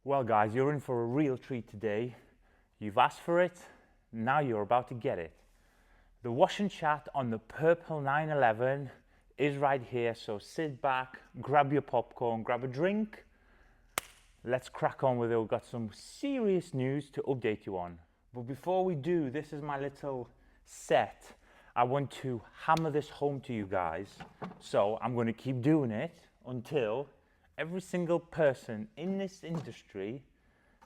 Well guys, you're in for a real treat today. You've asked for it, now you're about to get it. The wash and chat on the purple 911 is right here, so sit back, grab your popcorn, grab a drink. Let's crack on with it. We've got some serious news to update you on. But before we do, this is my little set. I want to hammer this home to you guys. So I'm going to keep doing it until every single person in this industry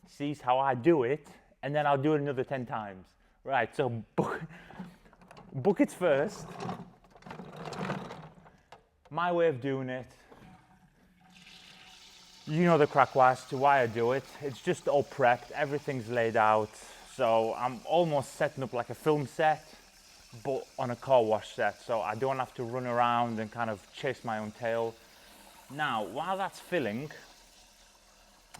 sees how I do it, and then I'll do it another 10 times. Right, so buckets first. My way of doing it. You know the crack as to why I do it. It's just all prepped, everything's laid out. So I'm almost setting up like a film set, but on a car wash set. So I don't have to run around and kind of chase my own tail. Now, while that's filling,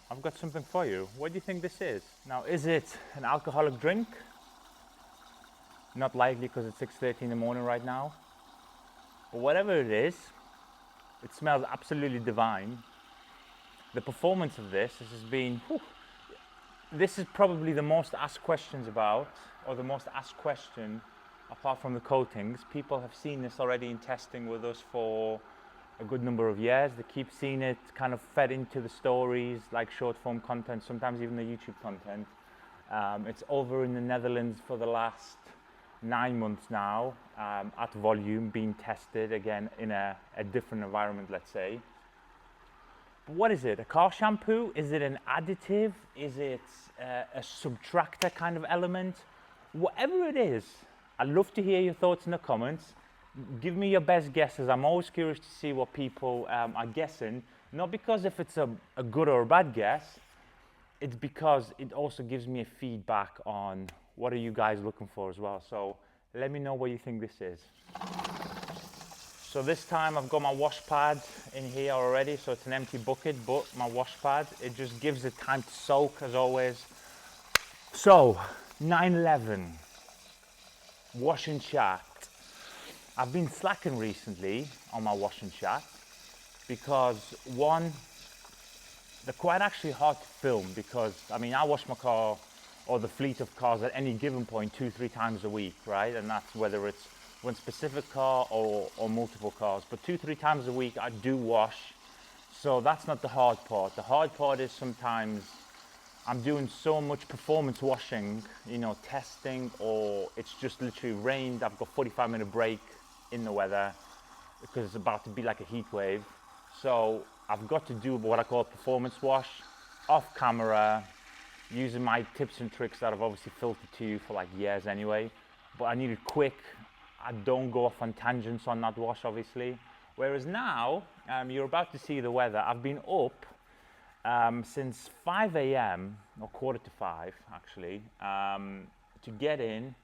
I've got something for you. What do you think this is? Now, is it an alcoholic drink? Not likely, because it's 6:30 in the morning right now. But whatever it is, it smells absolutely divine. The performance of this has been, this is probably the most asked questions about, or the most asked question apart from the coatings. People have seen this already in testing with us for a good number of years. They keep seeing it kind of fed into the stories, like short form content, sometimes even the YouTube content. It's over in the Netherlands for the last 9 months now, at volume, being tested again in a different environment, let's say. But what is it? A car shampoo? Is it an additive? Is it a subtractor kind of element? Whatever it is, I'd love to hear your thoughts in the comments. Give me your best guesses. I'm always curious to see what people are guessing. Not because if it's a good or a bad guess, it's because it also gives me a feedback on what are you guys looking for as well. So let me know what you think this is. So this time I've got my wash pad in here already, so it's an empty bucket, but my wash pad, it just gives it time to soak as always. So 911 wash and chat. I've been slacking recently on my wash and chat because one, they're quite actually hard to film because, I mean, I wash my car or the fleet of cars at any given point 2-3 times a week, right? And that's whether it's one specific car or multiple cars, but 2-3 times a week I do wash. So that's not the hard part. The hard part is sometimes I'm doing so much performance washing, you know, testing, or it's just literally rained. I've got 45-minute break in the weather because it's about to be like a heat wave. So I've got to do what I call performance wash off camera, using my tips and tricks that I've obviously filtered to you for like years anyway. But I need it quick. I don't go off on tangents on that wash, obviously. Whereas now, you're about to see the weather. I've been up since 5 a.m. or 4:45 actually, to get in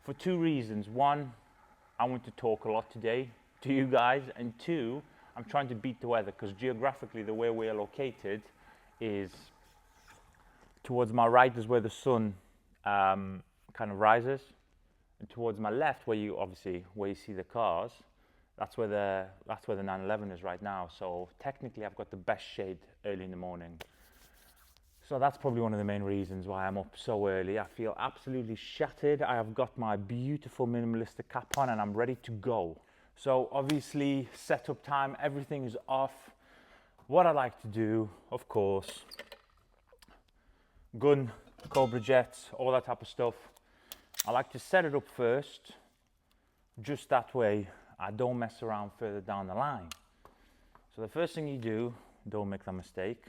for 2 reasons. One, I want to talk a lot today to you guys, and 2, I'm trying to beat the weather because geographically the way we are located is towards my right is where the sun kind of rises, and towards my left where you see the cars, that's where the 911 is right now. So technically I've got the best shade early in the morning. So that's probably one of the main reasons why I'm up so early. I feel absolutely shattered. I have got my beautiful minimalistic cap on and I'm ready to go. So obviously setup time, everything is off. What I like to do, of course, gun, KobraJet, all that type of stuff. I like to set it up first, just that way I don't mess around further down the line. So the first thing you do, don't make that mistake,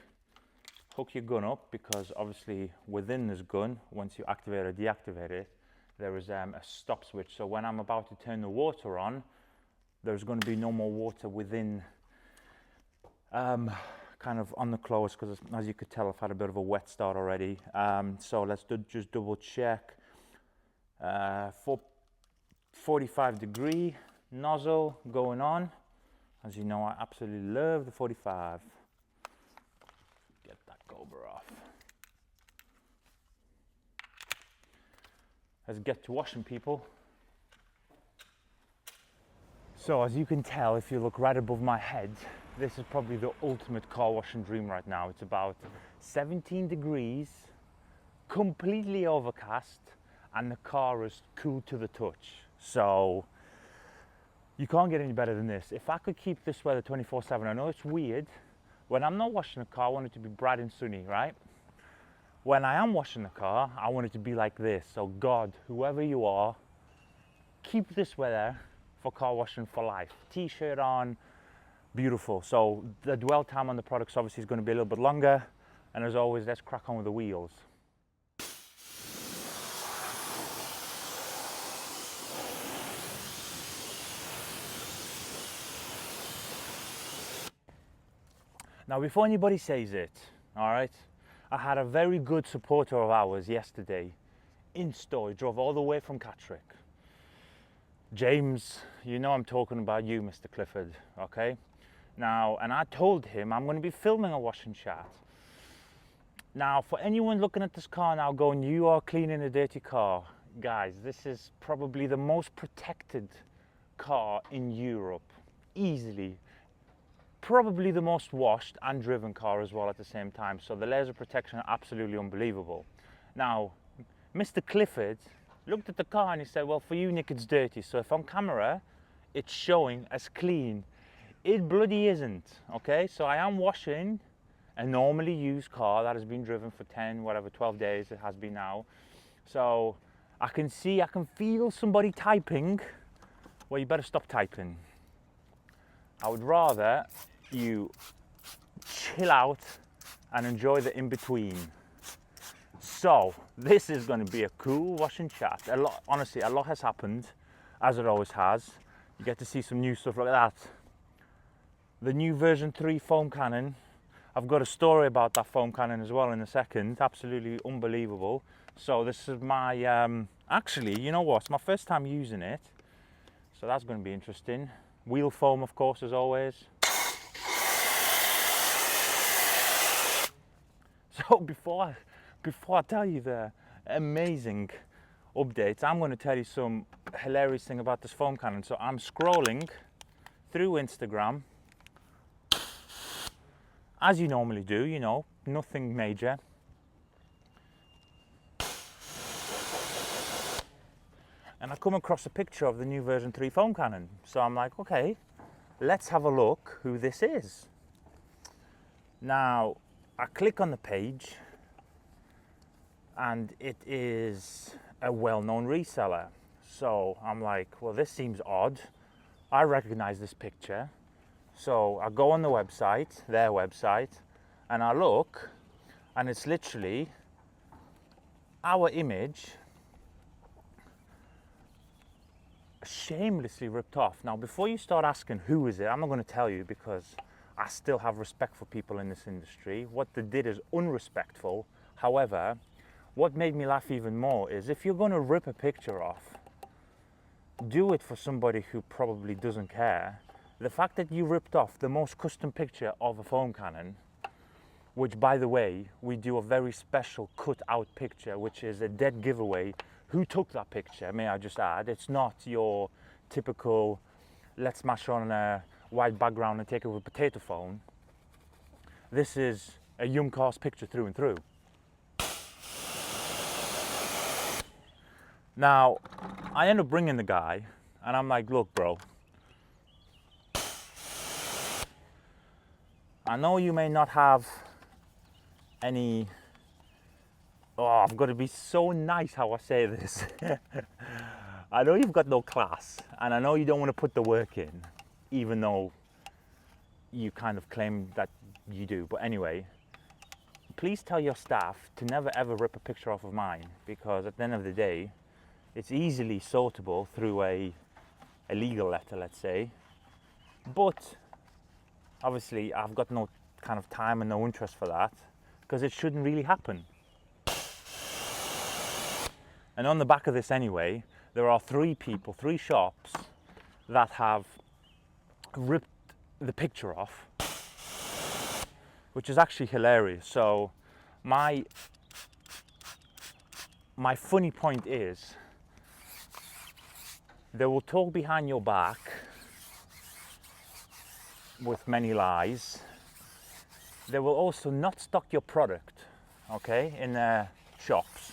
hook your gun up, because obviously within this gun, once you activate or deactivate it, there is a stop switch. So when I'm about to turn the water on, there's going to be no more water within, kind of on the close, because as you could tell I've had a bit of a wet start already. So let's just double check. 45-degree nozzle going on. As you know, I absolutely love the 45. Get that Cobra off. Let's get to washing, people. So as you can tell, if you look right above my head, this is probably the ultimate car washing dream right now. It's about 17 degrees, completely overcast, and the car is cool to the touch. So you can't get any better than this. If I could keep this weather 24/7, I know it's weird. When I'm not washing the car, I want it to be bright and sunny, right? When I am washing the car, I want it to be like this. So God, whoever you are, keep this weather for car washing for life. T-shirt on, beautiful. So the dwell time on the products obviously is going to be a little bit longer. And as always, let's crack on with the wheels. Now, before anybody says it, all right, I had a very good supporter of ours yesterday in store. He drove all the way from Catterick. James, you know I'm talking about you, Mr. Clifford, okay? Now, and I told him I'm going to be filming a washing chat. Now, for anyone looking at this car now going, you are cleaning a dirty car, guys, this is probably the most protected car in Europe, easily. Probably the most washed and driven car as well at the same time. So the layers of protection are absolutely unbelievable. Now, Mr. Clifford looked at the car and he said, well, for you, Nick, it's dirty. So if on camera, it's showing as clean. It bloody isn't, okay? So I am washing a normally used car that has been driven for 10, whatever, 12 days it has been now. So I can see, I can feel somebody typing. Well, you better stop typing. I would rather you chill out and enjoy the in-between. So this is going to be a cool washing chat. Honestly, a lot has happened, as it always has. You get to see some new stuff like that. The new version 3 foam cannon. I've got a story about that foam cannon as well in a second. Absolutely unbelievable. So this is my, actually, you know what? It's my first time using it. So that's going to be interesting. Wheel foam, of course, as always. So before I tell you the amazing updates, I'm going to tell you some hilarious thing about this foam cannon. So I'm scrolling through Instagram, as you normally do, you know, nothing major. And I come across a picture of the new version 3 foam cannon. So I'm like, okay, let's have a look who this is. Now, I click on the page and it is a well-known reseller. So I'm like, well, this seems odd. I recognize this picture. So I go on the website, their website, and I look, and it's literally our image shamelessly ripped off. Now, before you start asking who is it, I'm not going to tell you because I still have respect for people in this industry. What they did is unrespectful. However, what made me laugh even more is if you're going to rip a picture off, do it for somebody who probably doesn't care. The fact that you ripped off the most custom picture of a foam cannon, which, by the way, we do a very special cut out picture, which is a dead giveaway. Who took that picture, may I just add? It's not your typical, let's smash on a white background and take it with a potato phone. This is a YumCars picture through and through. Now, I end up bringing the guy, and I'm like, look, bro, I know you may not have any, oh, I've got to be so nice how I say this. I know you've got no class, and I know you don't want to put the work in, even though you kind of claim that you do. But anyway, please tell your staff to never ever rip a picture off of mine, because at the end of the day, it's easily sortable through a legal letter, let's say. But obviously, I've got no kind of time and no interest for that, because it shouldn't really happen. And on the back of this anyway, there are 3 people, 3 shops that have ripped the picture off, which is actually hilarious. So my funny point is, they will talk behind your back with many lies. They will also not stock your product, okay, in their shops.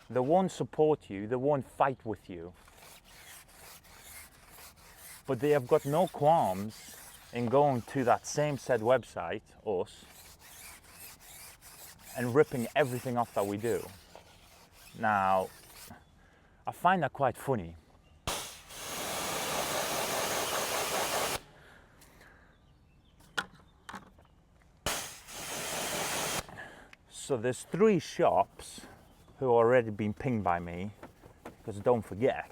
They won't support you, they won't fight with you. But they have got no qualms in going to that same said website, us, and ripping everything off that we do. Now, I find that quite funny. So there's 3 shops who already been pinged by me, because don't forget,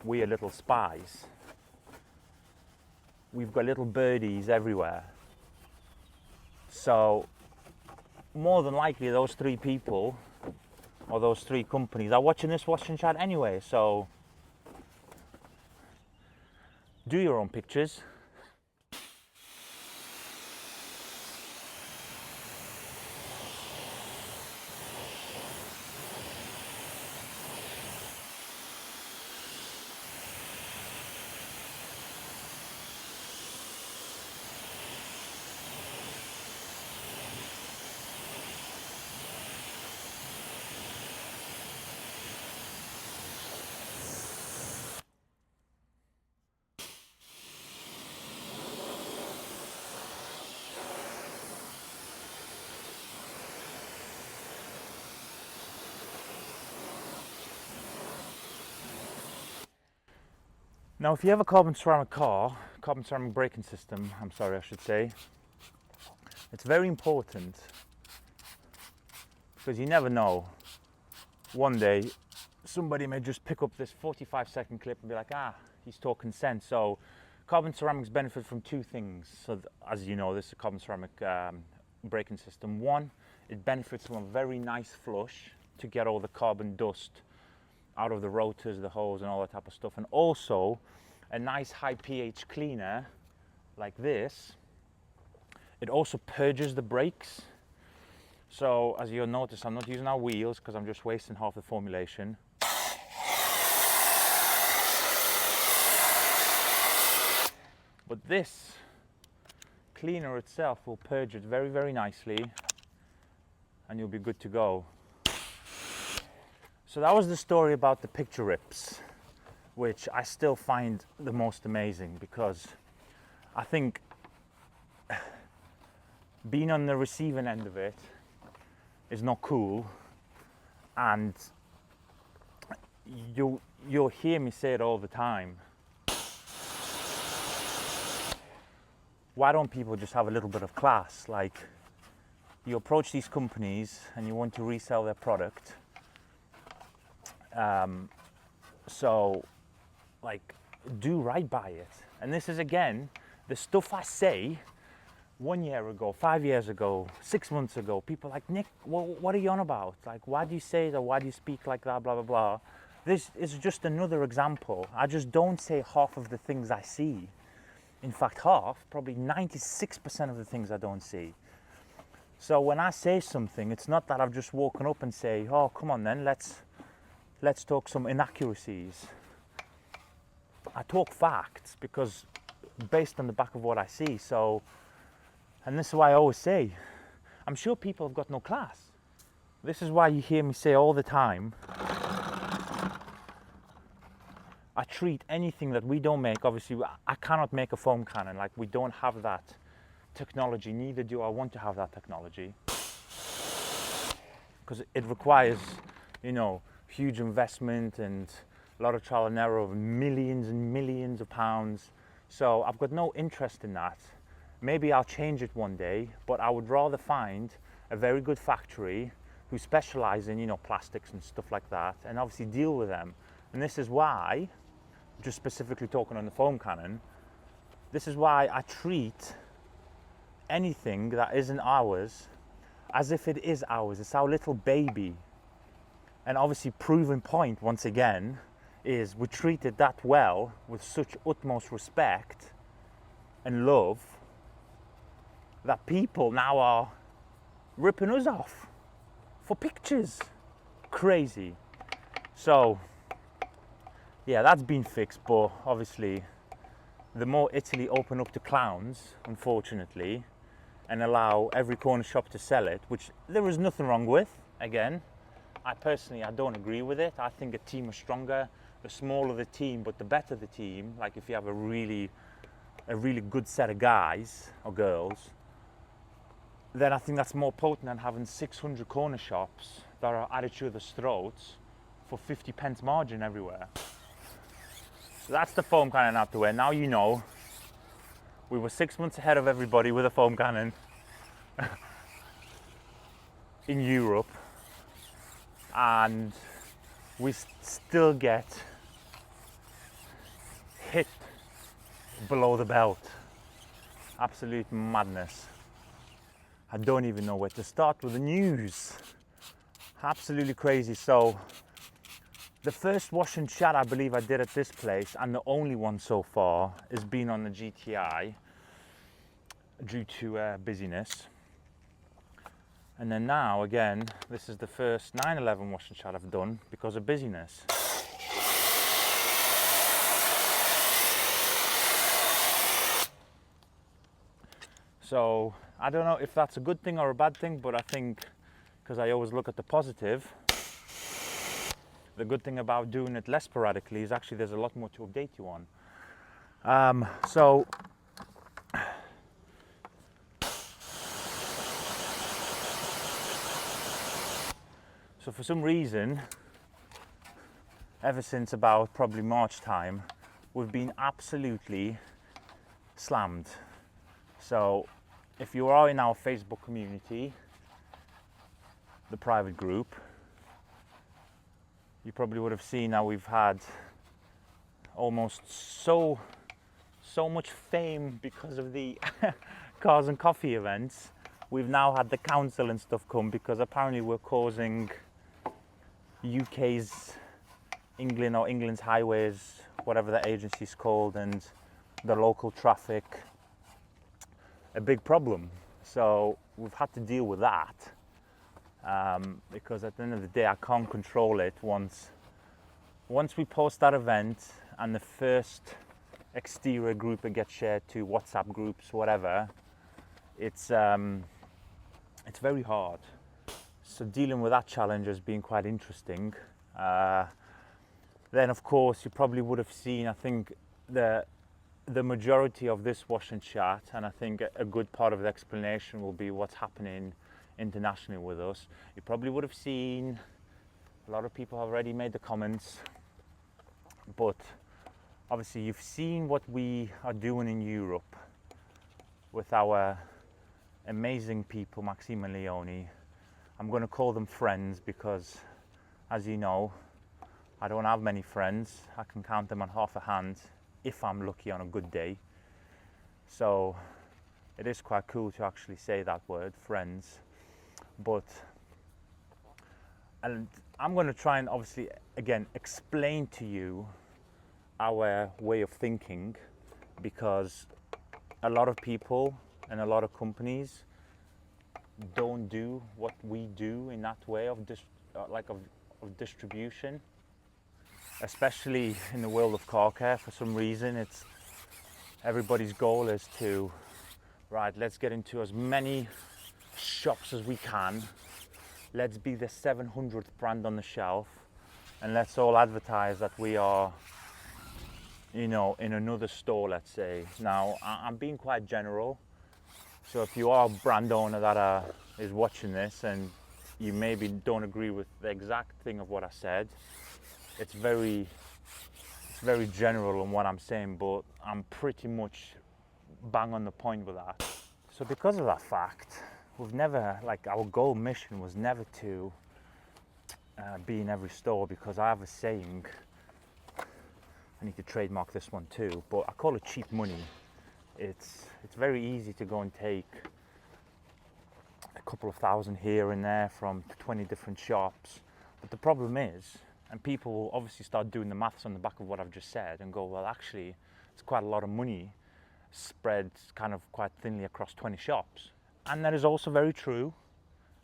we are little spies. We've got little birdies everywhere. So more than likely those 3 people or those 3 companies are watching this watching chat anyway, so do your own pictures. Now, if you have a carbon ceramic car, carbon ceramic braking system, I'm sorry, I should say, it's very important, because you never know. One day, somebody may just pick up this 45-second clip and be like, he's talking sense. So, carbon ceramics benefit from 2 things. So, as you know, this is a carbon ceramic braking system. One, it benefits from a very nice flush to get all the carbon dust out of the rotors, the hose, and all that type of stuff. And also a nice high pH cleaner like this. It also purges the brakes. So as you'll notice, I'm not using our wheels because I'm just wasting half the formulation. But this cleaner itself will purge it very, very nicely, and you'll be good to go. So that was the story about the picture rips, which I still find the most amazing, because I think being on the receiving end of it is not cool, and you'll hear me say it all the time. Why don't people just have a little bit of class? Like, you approach these companies and you want to resell their product. So, like, do right by it. And this is, again, the stuff I say 1 year ago, 5 years ago, 6 months ago. People are like, Nick, what are you on about? Like, why do you say that? Why do you speak like that? Blah, blah, blah. This is just another example. I just don't say half of the things I see. In fact, probably 96% of the things I don't see. So when I say something, it's not that I've just woken up and say, oh, come on then, let's talk some inaccuracies. I talk facts because based on the back of what I see. So, and this is why I always say, I'm sure people have got no class. This is why you hear me say all the time, I treat anything that we don't make, obviously I cannot make a foam cannon, like we don't have that technology, neither do I want to have that technology. Because it requires, you know, huge investment and a lot of trial and error of millions and millions of pounds. So I've got no interest in that. Maybe I'll change it one day, but I would rather find a very good factory who specialize in, you know, plastics and stuff like that, and obviously deal with them. And this is why, just specifically talking on the foam cannon, this is why I treat anything that isn't ours as if it is ours. It's our little baby. And obviously, proven point, once again, is we treat it that well, with such utmost respect and love, that people now are ripping us off for pictures. Crazy. So, yeah, that's been fixed, but obviously the more Italy open up to clowns, unfortunately, and allow every corner shop to sell it, which there is nothing wrong with. Again, I don't agree with it. I think a team is stronger, the smaller the team, but the better the team. Like if you have a really good set of guys or girls, then I think that's more potent than having 600 corner shops that are at each other's throats for 50 pence margin everywhere. So that's the foam cannon out the way. Now you know, we were 6 months ahead of everybody with a foam cannon in Europe, and we still get hit below the belt. Absolute madness. I don't even know where to start with the news. Absolutely crazy. So the first wash and chat I believe I did at this place, and the only one so far, has been on the GTI due to busyness. And then now again, this is the first 911 wash and chat I've done because of busyness. So I don't know if that's a good thing or a bad thing, but I think, because I always look at the positive, the good thing about doing it less sporadically is actually there's a lot more to update you on. So for some reason, ever since about probably March time, we've been absolutely slammed. So if you are in our Facebook community, the private group, you probably would have seen how we've had almost so much fame because of the cars and coffee events. We've now had the council and stuff come because apparently we're causing UK's England's highways, whatever the agency's called, and the local traffic a big problem. So we've had to deal with that because at the end of the day I can't control it. Once we post that event and the first exterior group gets shared to WhatsApp groups, whatever, it's very hard. So dealing with that challenge has been quite interesting. Then of course you probably would have seen, I think the majority of this wash and chat, and I think a good part of the explanation will be what's happening internationally with us. You probably would have seen, a lot of people have already made the comments, but obviously you've seen what we are doing in Europe with our amazing people, Maxime and Leone. I'm going to call them friends because, as you know, I don't have many friends. I can count them on half a hand if I'm lucky on a good day. So it is quite cool to actually say that word, friends. And I'm going to try and obviously again explain to you our way of thinking, because a lot of people and a lot of companies don't do what we do in that way of distribution, especially in the world of car care. For some reason, it's everybody's goal is to, right, let's get into as many shops as we can, let's be the 700th brand on the shelf, and let's all advertise that we are, you know, in another store, let's say. Now I'm being quite general, so if you are a brand owner that is watching this and you maybe don't agree with the exact thing of what I said, it's very general on what I'm saying, but I'm pretty much bang on the point with that. So because of that fact, we've never, like, our goal mission was never to be in every store, because I have a saying, I need to trademark this one too, but I call it cheap money. It's very easy to go and take a couple of thousand here and there from 20 different shops, but the problem is, and people will obviously start doing the maths on the back of what I've just said and go, well, actually, it's quite a lot of money spread kind of quite thinly across 20 shops. And that is also very true,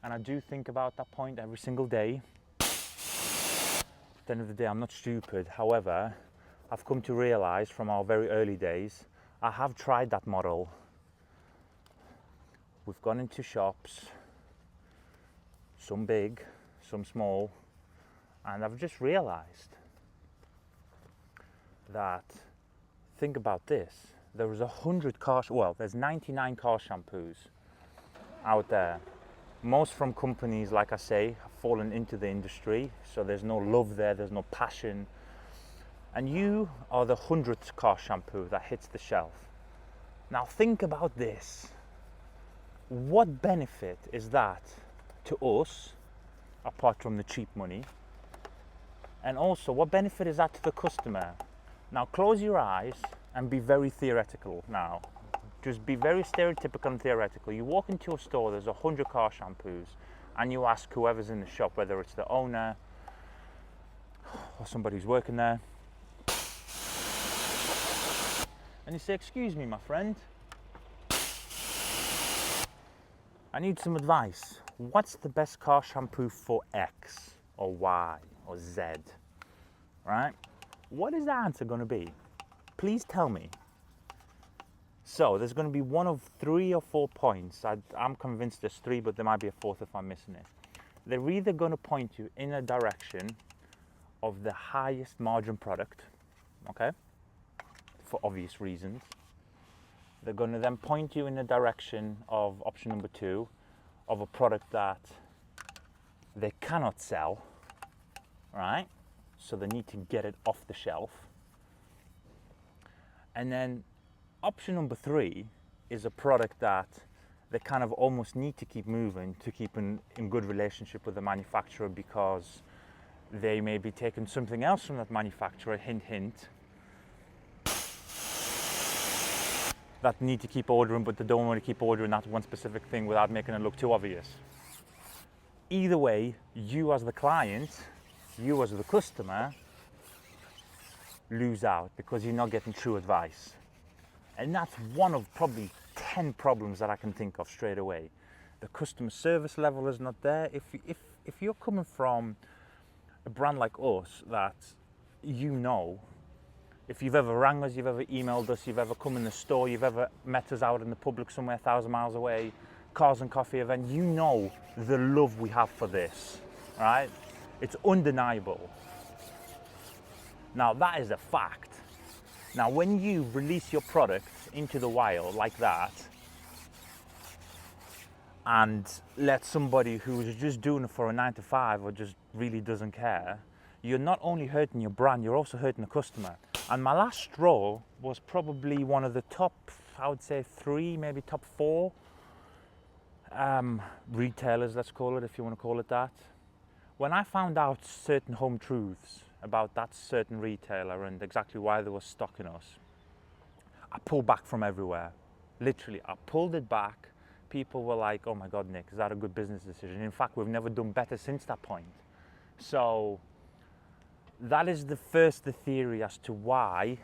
and I do think about that point every single day. At the end of the day, I'm not stupid. However, I've come to realize from our very early days I have tried that model. We've gone into shops, some big, some small, and I've just realized that, think about this, there was 100 car, well, there's 99 car shampoos out there. Most from companies, like I say, have fallen into the industry, so there's no love there, there's no passion. And you are the 100th car shampoo that hits the shelf. Now think about this. What benefit is that to us, apart from the cheap money? And also, what benefit is that to the customer? Now close your eyes and be very theoretical now. Just be very stereotypical and theoretical. You walk into a store, there's 100 car shampoos, and you ask whoever's in the shop, whether it's the owner or somebody who's working there, and you say, excuse me, my friend, I need some advice. What's the best car shampoo for X or Y or Z, right? What is the answer going to be? Please tell me. So there's going to be one of 3 or 4 points. I'm convinced there's 3, but there might be a 4th if I'm missing it. They're either going to point you in a direction of the highest margin product, okay, for obvious reasons. They're going to then point you in the direction of option number 2, of a product that they cannot sell, right? So they need to get it off the shelf. And then option number 3 is a product that they kind of almost need to keep moving to keep in good relationship with the manufacturer, because they may be taking something else from that manufacturer, hint, hint, that need to keep ordering, but they don't want to keep ordering that one specific thing without making it look too obvious. Either way, you as the client, you as the customer, lose out because you're not getting true advice. And that's one of probably 10 problems that I can think of straight away. The customer service level is not there. If you're coming from a brand like us that you know, if you've ever rang us, you've ever emailed us, you've ever come in the store, you've ever met us out in the public somewhere 1,000 miles away, Cars and Coffee event, you know the love we have for this, right? It's undeniable. Now that is a fact. Now when you release your product into the wild like that and let somebody who's just doing it for a 9 to 5 or just really doesn't care, you're not only hurting your brand, you're also hurting the customer. And my last straw was probably one of the top, I would say 3, maybe top 4 retailers, let's call it, if you want to call it that. When I found out certain home truths about that certain retailer and exactly why they were stocking us, I pulled back from everywhere. Literally, I pulled it back. People were like, oh my God, Nick, is that a good business decision? In fact, we've never done better since that point. So that is the theory as to why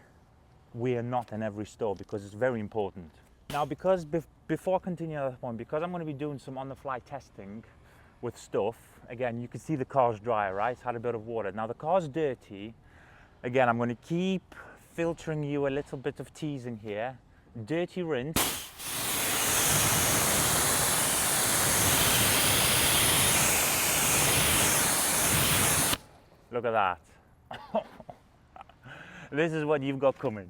we are not in every store, because it's very important. Now, because before I continue that one, because I'm going to be doing some on-the-fly testing with stuff, again, you can see the car's dry, right? It's had a bit of water. Now the car's dirty. Again, I'm going to keep filtering you a little bit of teasing here. Dirty rinse. Look at that. This is what you've got coming.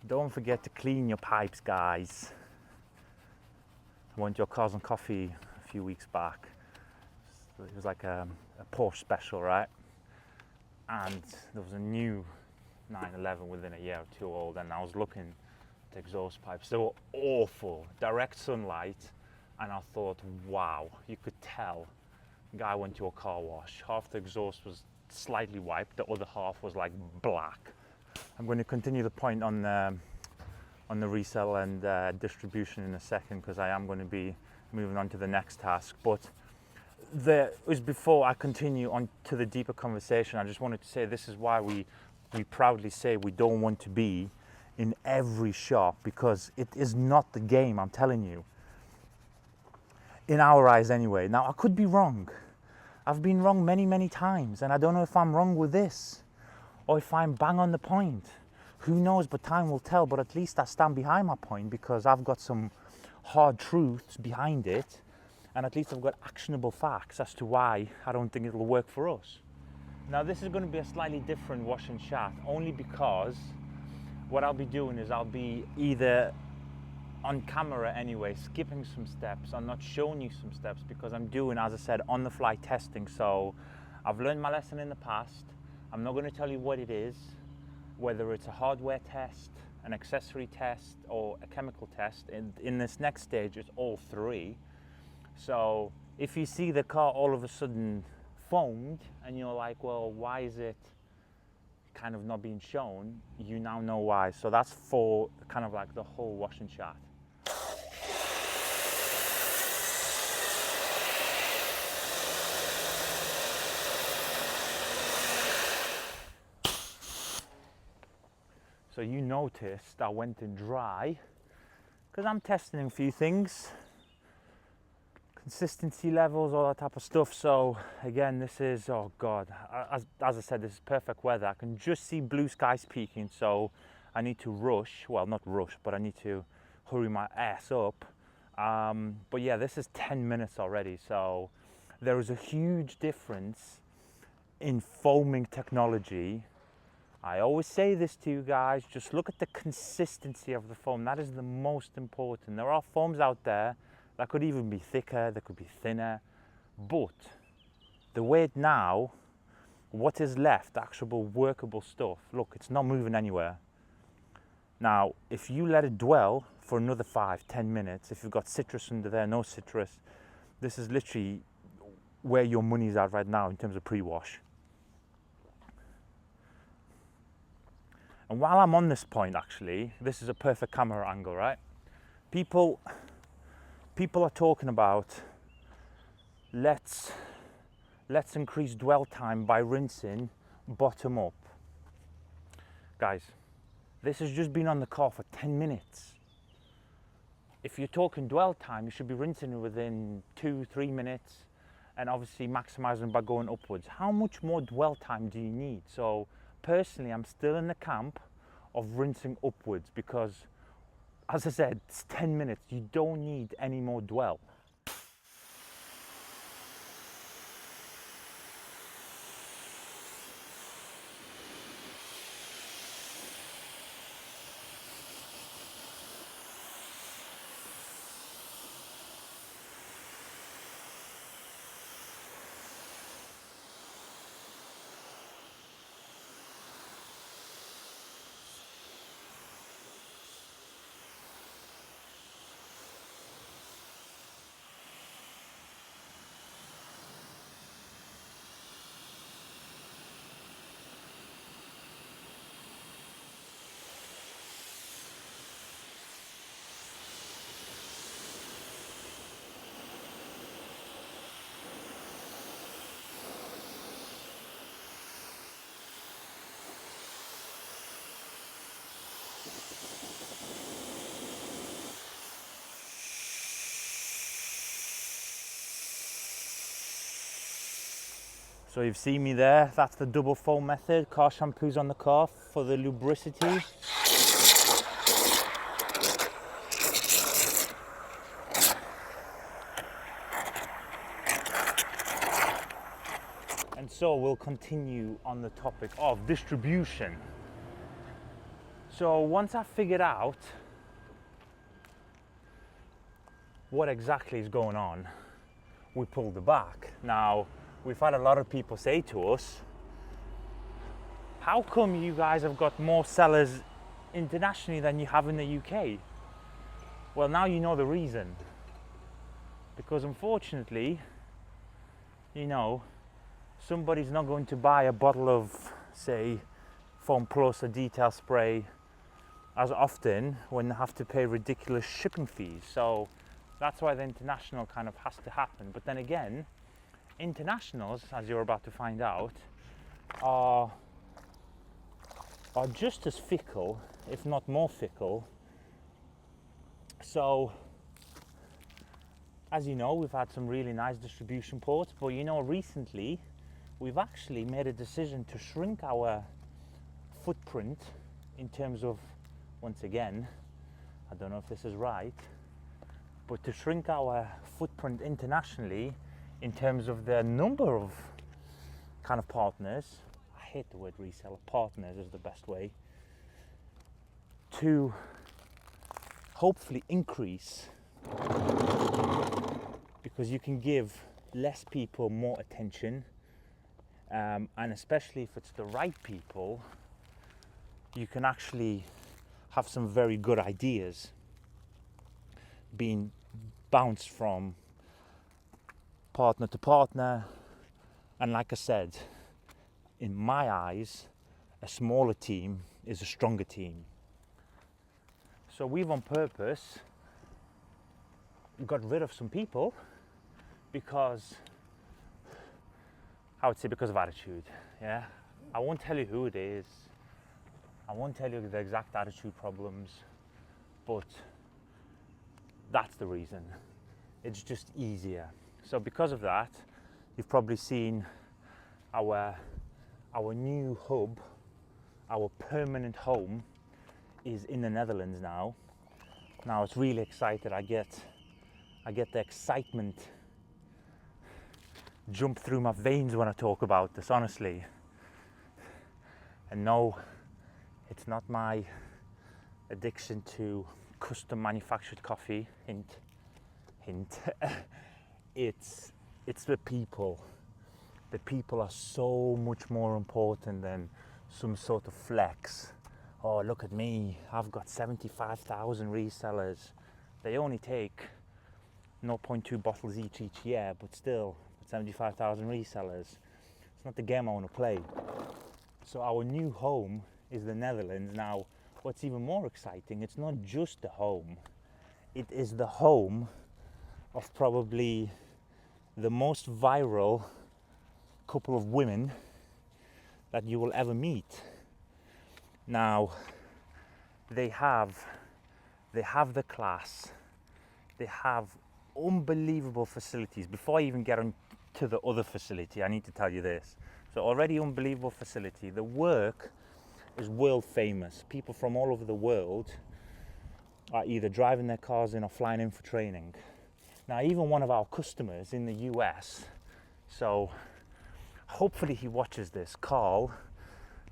Don't forget to clean your pipes, guys. I went to your Cars and Coffee a few weeks back. It was like a Porsche special, right? And there was a new 911 within a year or 2 old, and I was looking at the exhaust pipes. They were awful, direct sunlight, and I thought, wow, you could tell the guy went to a car wash. Half the exhaust was slightly wiped, the other half was like black. I'm going to continue the point on the resale and distribution in a second, because I am going to be moving on to the next task. But before I continue on to the deeper conversation, I just wanted to say this is why we proudly say we don't want to be in every shop, because it is not the game, I'm telling you. In our eyes anyway. Now I could be wrong. I've been wrong many, many times, and I don't know if I'm wrong with this. or if I'm bang on the point. Who knows, but time will tell. But at least I stand behind my point because I've got some hard truths behind it, and at least I've got actionable facts as to why I don't think it'll work for us. Now this is going to be a slightly different wash and chat, only because what I'll be doing is I'll be either on camera anyway, skipping some steps. I'm not showing you some steps because I'm doing, as I said, on the fly testing. So I've learned my lesson in the past. I'm not going to tell you what it is, whether it's a hardware test, an accessory test, or a chemical test. In this next stage, it's all three. So if you see the car all of a sudden foamed and you're like, well, why is it kind of not being shown? You now know why. So that's for kind of like the whole wash and chat. So you noticed I went in dry because I'm testing a few things, consistency levels, all that type of stuff. So again, this is, oh God, as I said, this is perfect weather. I can just see blue skies peaking, so I need to rush, well, not rush, but I need to hurry my ass up. But yeah, this is 10 minutes already. So there is a huge difference in foaming technology. I always say this to you guys, just look at the consistency of the foam. That is the most important. There are foams out there that could even be thicker, that could be thinner, but the way it now, what is left, actual workable stuff, look, it's not moving anywhere. Now, if you let it dwell for another 5-10 minutes, if you've got citrus under there, no citrus, this is literally where your money's at right now in terms of pre-wash. And while I'm on this point, actually, this is a perfect camera angle, right? People are talking about let's increase dwell time by rinsing bottom up. Guys, this has just been on the car for 10 minutes. If you're talking dwell time, you should be rinsing within 2-3 minutes and obviously maximizing by going upwards. How much more dwell time do you need? So personally, I'm still in the camp of rinsing upwards because, as I said, it's 10 minutes. You don't need any more dwell. So you've seen me there, that's the double foam method. Car shampoo's on the car for the lubricity. And so we'll continue on the topic of distribution. So once I figured out what exactly is going on, we pulled the back. Now, we've had a lot of people say to us, how come you guys have got more sellers internationally than you have in the UK? Well, now you know the reason. Because unfortunately, you know, somebody's not going to buy a bottle of, say, Foam Plus or Detail Spray as often when they have to pay ridiculous shipping fees. So that's why the international kind of has to happen. But then again, internationals, as you're about to find out, are just as fickle, if not more fickle. So, as you know, we've had some really nice distribution ports, but you know, recently we've actually made a decision to shrink our footprint in terms of, once again, I don't know if this is right, but to shrink our footprint internationally in terms of the number of kind of partners, I hate the word reseller, partners is the best way, to hopefully increase, because you can give less people more attention, and especially if it's the right people, you can actually have some very good ideas being bounced from partner to partner. And like I said, in my eyes, a smaller team is a stronger team. So we've on purpose got rid of some people because, I would say, because of attitude. Yeah, I won't tell you who it is, I won't tell you the exact attitude problems, but that's the reason. It's just easier. So because of that, you've probably seen our new hub, our permanent home is in the Netherlands now. Now it's really excited. I get the excitement jump through my veins when I talk about this, honestly. And no, it's not my addiction to custom manufactured coffee, hint, hint. It's the people. The people are so much more important than some sort of flex. Oh, look at me, I've got 75,000 resellers. They only take 0.2 bottles each year, but still, 75,000 resellers. It's not the game I want to play. So our new home is the Netherlands. Now, what's even more exciting, it's not just the home. It is the home of probably the most viral couple of women that you will ever meet. Now, they have the class, they have unbelievable facilities. Before I even get on to the other facility, I need to tell you this. So already unbelievable facility. The work is world famous. People from all over the world are either driving their cars in or flying in for training. Now, even one of our customers in the US, so hopefully he watches this, Carl,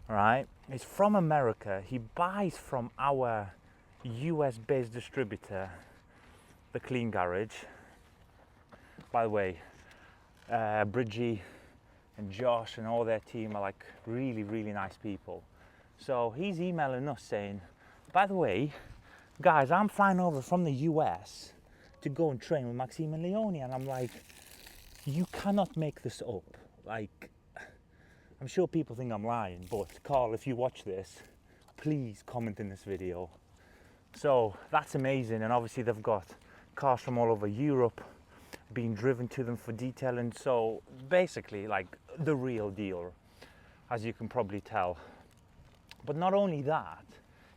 right? He's from America. He buys from our US-based distributor, the Clean Garage. By the way, Bridgie and Josh and all their team are like really, really nice people. So he's emailing us saying, by the way, guys, I'm flying over from the US to go and train with Maxime and Leone. And I'm like, you cannot make this up. Like, I'm sure people think I'm lying, but Carl, if you watch this, please comment in this video. So that's amazing. And obviously they've got cars from all over Europe being driven to them for detailing. So basically like the real deal, as you can probably tell. But not only that,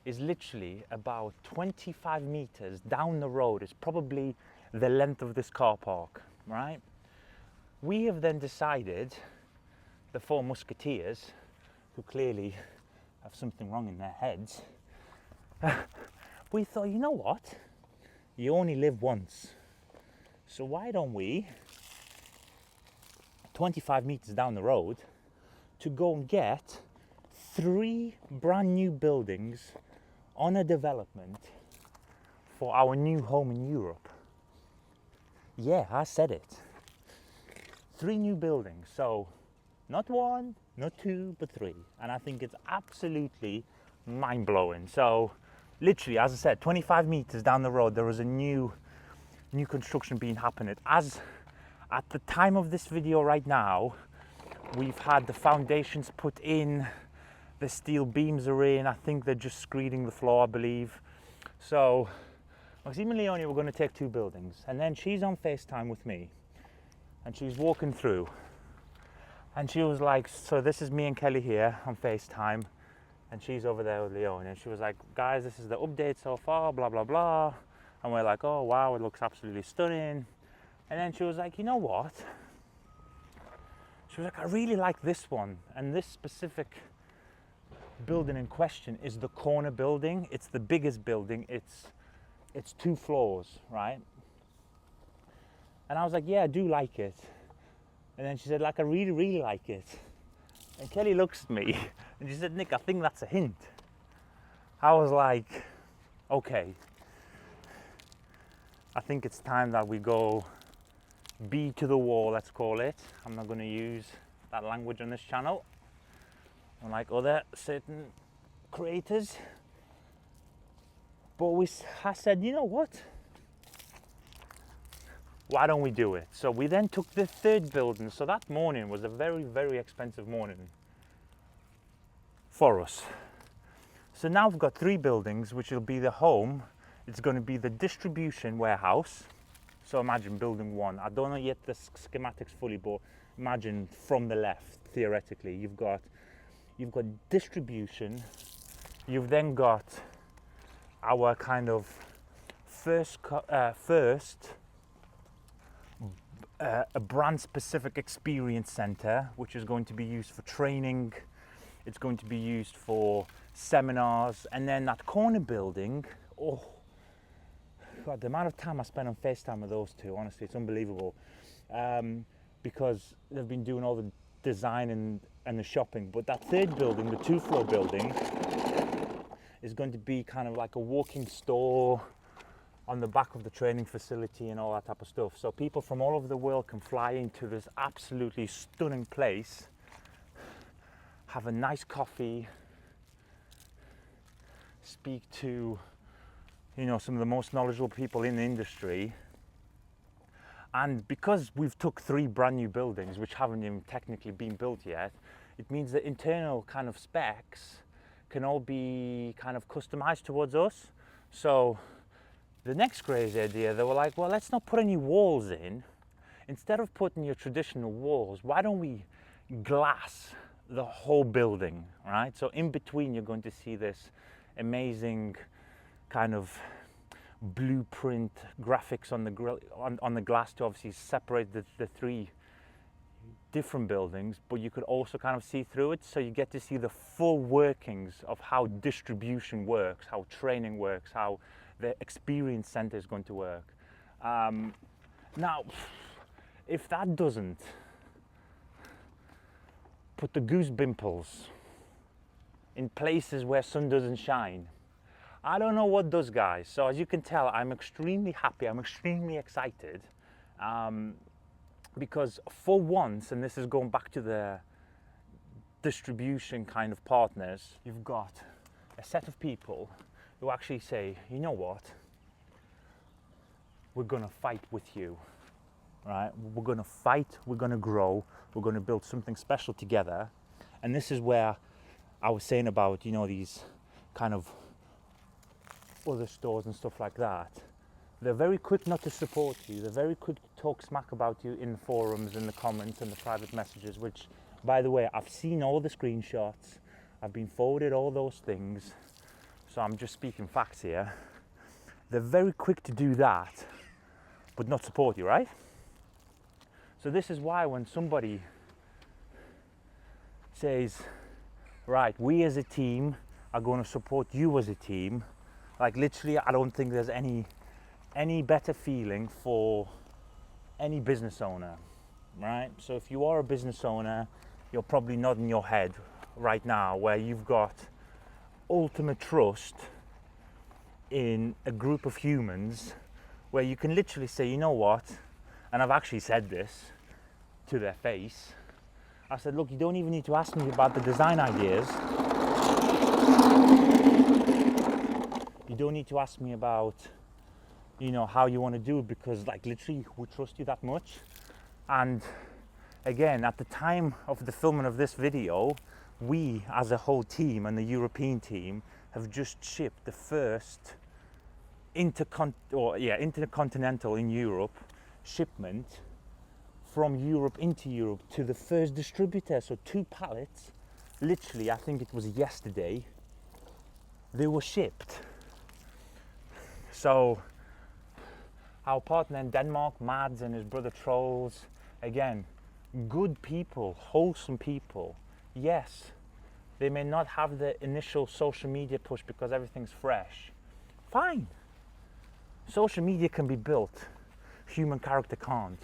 is literally about 25 meters down the road. Is probably the length of this car park, right? We have then decided, the four musketeers, who clearly have something wrong in their heads, we thought, you know what? You only live once. So why don't we, 25 meters down the road, to go and get 3 brand new buildings on a development for our new home in Europe. Yeah, I said it. 3 new buildings. So not 1, not 2, but 3. And I think it's absolutely mind-blowing. So literally, as I said, 25 meters down the road, there is a new construction being happening. As at the time of this video right now, we've had the foundations put in, the steel beams are in, I think they're just screeding the floor, I believe. So Maxime and Leone were going to take 2 buildings, and then she's on FaceTime with me and she's walking through and she was like, so this is me and Kelly here on FaceTime, and she's over there with Leone, and she was like, guys, this is the update so far, blah blah blah. And we're like, oh wow, it looks absolutely stunning. And then she was like, you know what, she was like, I really like this one, and this specific building in question is the corner building. It's the biggest building. It's 2 floors, right? And I was like, yeah, I do like it. And then she said, like, I really, really like it. And Kelly looks at me and she said, Nick, I think that's a hint. I was like, okay, I think it's time that we go B to the wall, let's call it. I'm not going to use that language on this channel, unlike other certain creators. But I said, you know what? Why don't we do it? So we then took the 3rd building. So that morning was a very, very expensive morning for us. So now we've got 3 buildings, which will be the home. It's going to be the distribution warehouse. So imagine building 1. I don't know yet the schematics fully, but imagine from the left, theoretically, you've got distribution. You've then got our kind of first a brand specific experience center, which is going to be used for training. It's going to be used for seminars. And then that corner building, oh God, the amount of time I spent on FaceTime with those 2, honestly, it's unbelievable. Because they've been doing all the design and the shopping. But that 3rd building, the 2-floor building, is going to be kind of like a walking store on the back of the training facility and all that type of stuff. So people from all over the world can fly into this absolutely stunning place, have a nice coffee, speak to, you know, some of the most knowledgeable people in the industry. And because we've took 3 brand new buildings, which haven't even technically been built yet, it means that internal kind of specs can all be kind of customized towards us. So the next crazy idea, they were like, well, let's not put any walls in. Instead of putting your traditional walls, why don't we glass the whole building, right? So in between, you're going to see this amazing kind of blueprint graphics on the glass to obviously separate the 3 different buildings, but you could also kind of see through it, so you get to see the full workings of how distribution works, how training works, how the experience center is going to work. Now, if that doesn't put the goose bimples in places where sun doesn't shine, I don't know what does, guys. So as you can tell, I'm extremely happy, I'm extremely excited, because for once, and this is going back to the distribution kind of partners, you've got a set of people who actually say, you know what, we're gonna fight with you, right? We're gonna fight, we're gonna grow, we're gonna build something special together. And this is where I was saying about, you know, these kind of other stores and stuff like that. They're very quick not to support you. They're very quick to talk smack about you in forums, in the comments and the private messages, which, by the way, I've seen all the screenshots. I've been forwarded all those things. So I'm just speaking facts here. They're very quick to do that, but not support you, right? So this is why when somebody says, right, we as a team are going to support you as a team, like literally, I don't think there's any better feeling for any business owner, right? So if you are a business owner, you're probably nodding your head right now, where you've got ultimate trust in a group of humans, where you can literally say, you know what, and I've actually said this to their face. I said, look, you don't even need to ask me about the design ideas. You don't need to ask me about, you know, how you want to do it, because like literally we trust you that much. And again, at the time of the filming of this video, we as a whole team and the European team have just shipped the first intercontinental in Europe shipment from Europe into Europe to the first distributor. So 2 pallets, literally, I think it was yesterday, they were shipped. So our partner in Denmark, Mads, and his brother Trolls, again, good people, wholesome people. Yes, They may not have the initial social media push because everything's fresh. Fine. Social media can be built. Human character can't.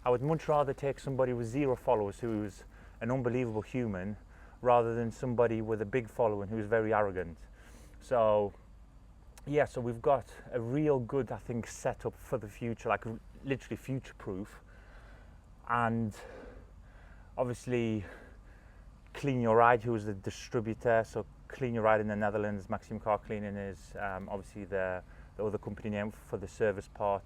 I would much rather take somebody with 0 followers who's an unbelievable human rather than somebody with a big following who's very arrogant. So yeah, so we've got a real good, I think, setup for the future, like literally future proof. And obviously Clean Your Ride, who is the distributor, so Clean Your Ride in the Netherlands, Maxim Car Cleaning is obviously the other company name for the service part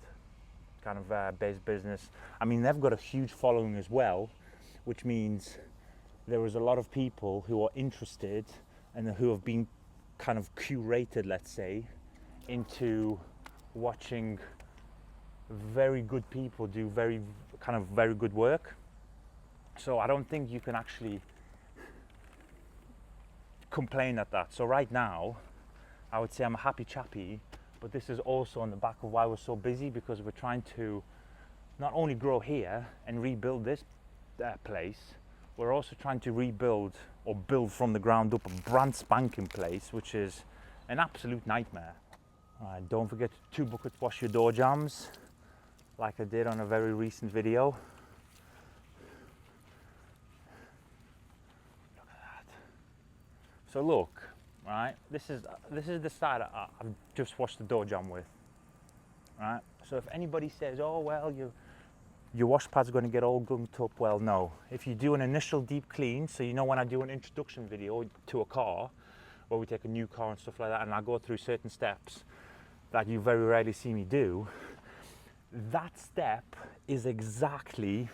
kind of based business. I mean, they've got a huge following as well, which means there is a lot of people who are interested and who have been kind of curated, let's say, into watching very good people do very good work. So I don't think you can actually complain at that. So right now, I would say I'm a happy chappy, but this is also on the back of why we're so busy, because we're trying to not only grow here and rebuild this place, we're also trying to rebuild or build from the ground up a brand spanking place, which is an absolute nightmare. Alright, don't forget to 2 bucket wash your door jambs, like I did on a very recent video. Look at that. So look, right, this is the side I've just washed the door jamb with. Right, so if anybody says, oh well, your wash pad's going to get all gunked up, well, no. If you do an initial deep clean, so you know when I do an introduction video to a car, where we take a new car and stuff like that, and I go through certain steps that you very rarely see me do, that step is exactly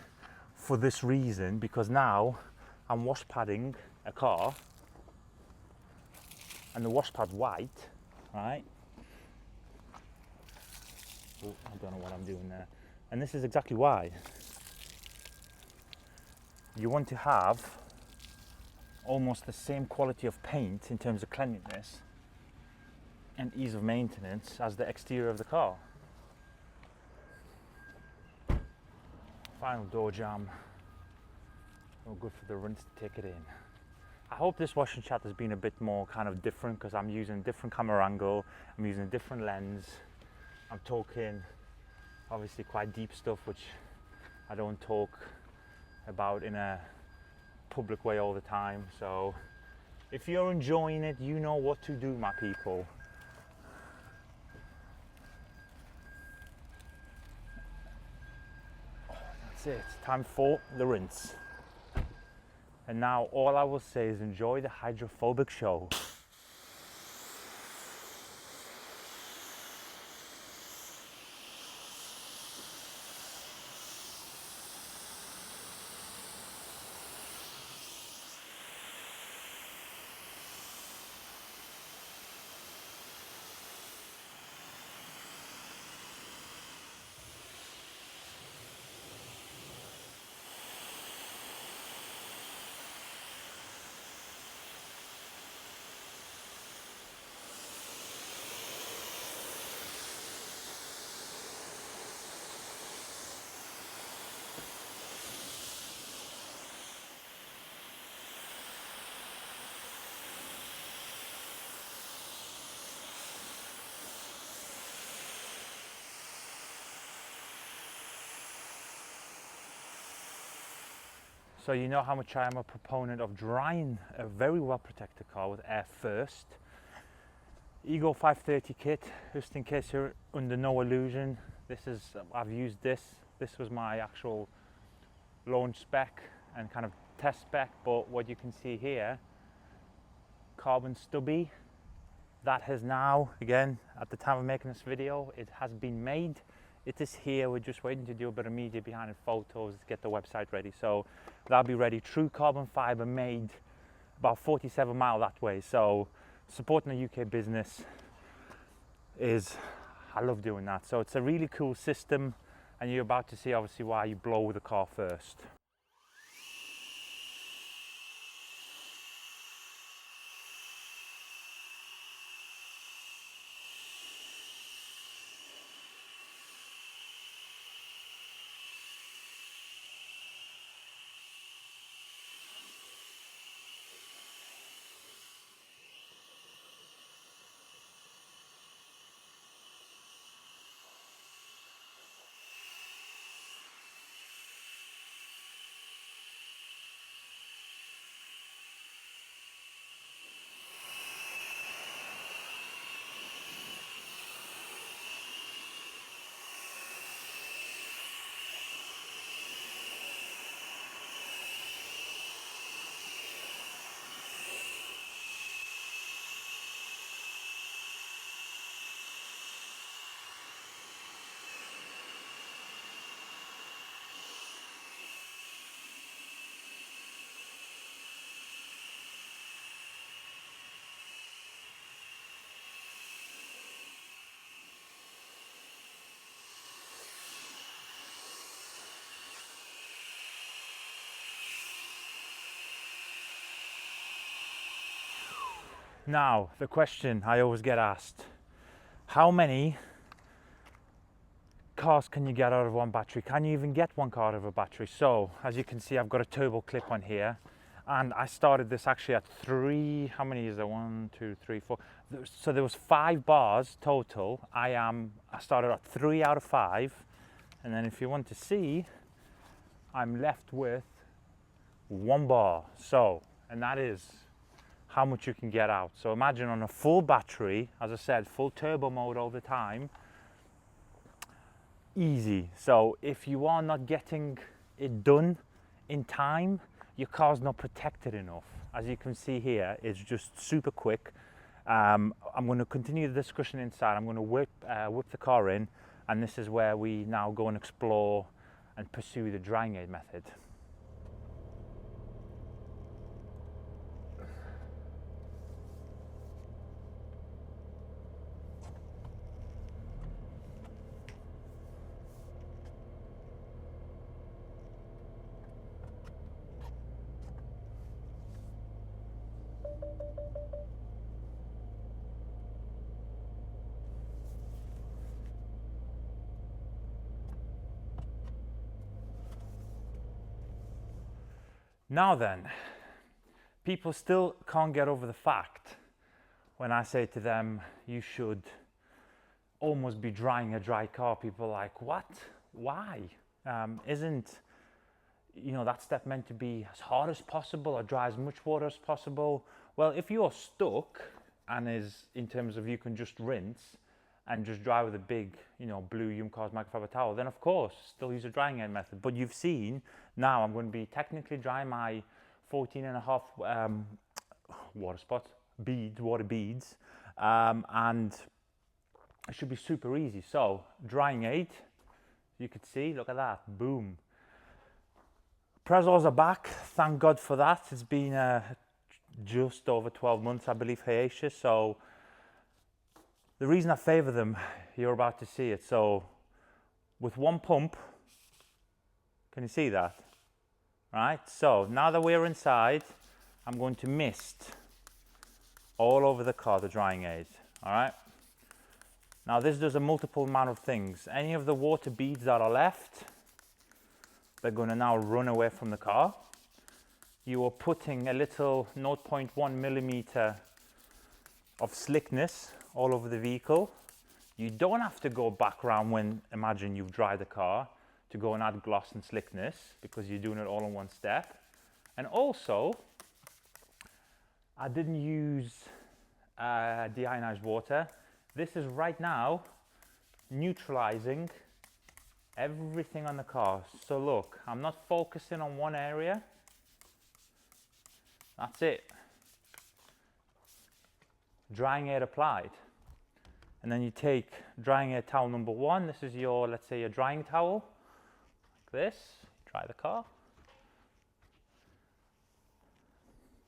for this reason, because now I'm wash padding a car, and the wash pad's white, right? Oh, I don't know what I'm doing there. And this is exactly why. You want to have almost the same quality of paint in terms of cleanliness and ease of maintenance as the exterior of the car. Final door jamb. Oh, good for the rinse to take it in. I hope this wash and chat has been a bit more kind of different, because I'm using a different camera angle, I'm using a different lens, I'm talking obviously quite deep stuff which I don't talk about in a public way all the time. So if you're enjoying it, you know what to do, my people. That's it, time for the rinse. And now all I will say is enjoy the hydrophobic show. So you know how much I am a proponent of drying a very well protected car with air first. Ego 530 kit, just in case you're under no illusion. I've used this. This was my actual launch spec and kind of test spec, but what you can see here, carbon stubby, that has now, again, at the time of making this video, it has been made. It is here. We're just waiting to do a bit of media behind it, photos, to get the website ready. So that'll be ready. True carbon fiber, made about 47 miles that way. So supporting a UK business is, I love doing that. So it's a really cool system, and you're about to see obviously why you blow the car first. Now, the question I always get asked, how many cars can you get out of one battery? Can you even get one car out of a battery? So, as you can see, I've got a turbo clip on here, and I started this actually at 3, how many is there? 1, 2, 3, 4. So there was 5 bars total. I started at 3 out of 5, and then if you want to see, I'm left with 1 bar. So, and that is how much you can get out. So imagine on a full battery, as I said, full turbo mode all the time, easy. So if you are not getting it done in time, your car's not protected enough. As you can see here, it's just super quick. I'm going to continue the discussion inside. I'm going to whip the car in, and this is where we now go and explore and pursue the drying aid method. Now then, people still can't get over the fact when I say to them, you should almost be drying a dry car. People are like, what? Why? Isn't, you know, that step meant to be as hard as possible or dry as much water as possible? Well, if you're stuck and in terms of you can just rinse and just dry with a big, you know, blue YumCars microfiber towel, then of course, still use a drying aid method. But you've seen, now I'm going to be technically drying my 14.5 water beads, and it should be super easy. So, drying aid, you could see, look at that, boom. Prezors are back, thank God for that. It's been just over 12 months, I believe, hiatus, so the reason I favor them, you're about to see it. So with one pump, can you see that? Right, so now that we're inside, I'm going to mist all over the car, the drying aid, all right? Now this does a multiple amount of things. Any of the water beads that are left, they're going to now run away from the car. You are putting a little 0.1 millimeter of slickness all over the vehicle. You don't have to go back around when, imagine you've dried the car, to go and add gloss and slickness, because you're doing it all in one step. And also, I didn't use deionized water. This is right now neutralizing everything on the car. So look, I'm not focusing on one area. That's it. Drying aid applied. And then you take drying aid towel number 1. This is your, let's say, your drying towel. Like this. Dry the car.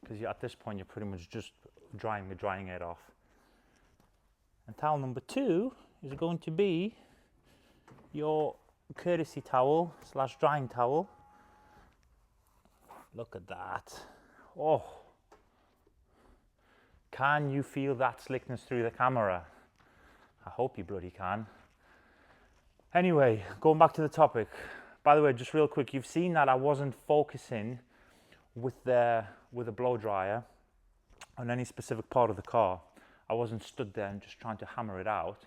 Because at this point, you're pretty much just drying the drying aid off. And towel number 2 is going to be your courtesy towel / drying towel. Look at that. Oh. Can you feel that slickness through the camera? I hope you bloody can. Anyway, going back to the topic. By the way, just real quick, you've seen that I wasn't focusing with the blow dryer on any specific part of the car. I wasn't stood there and just trying to hammer it out.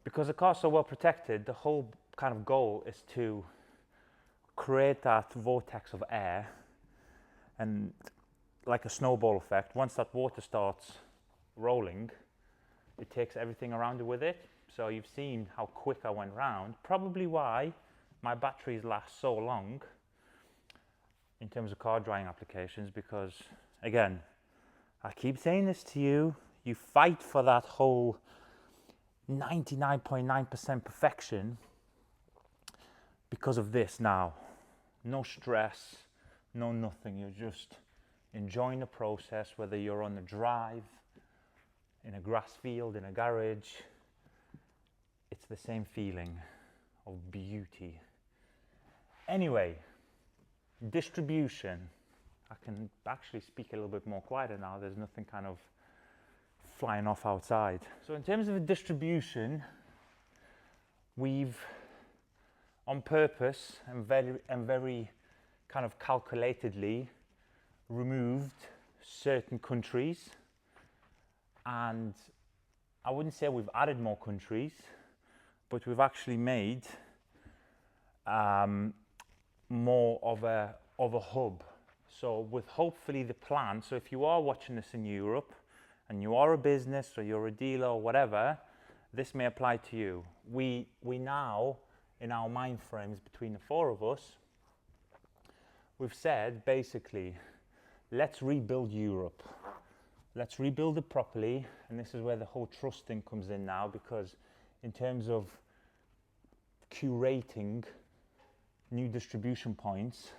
Because the car's so well protected, the whole kind of goal is to create that vortex of air, and like a snowball effect, once that water starts rolling, it takes everything around it with it. So you've seen how quick I went round, probably why my batteries last so long in terms of car drying applications, because again, I keep saying this to you, you fight for that whole 99.9% perfection because of this now. No stress, no nothing, you're just enjoying the process, whether you're on the drive, in a grass field, in a garage. It's the same feeling of beauty. Anyway, distribution. I can actually speak a little bit more quieter now. There's nothing kind of flying off outside. So in terms of the distribution, we've on purpose and very kind of calculatedly removed certain countries, and I wouldn't say we've added more countries, but we've actually made more of a hub. So with hopefully the plan, so if you are watching this in Europe and you are a business or you're a dealer or whatever, this may apply to you. We now, in our mind frames between the four of us, we've said basically, let's rebuild Europe. Let's rebuild it properly, and this is where the whole trust thing comes in now, because in terms of curating new distribution points,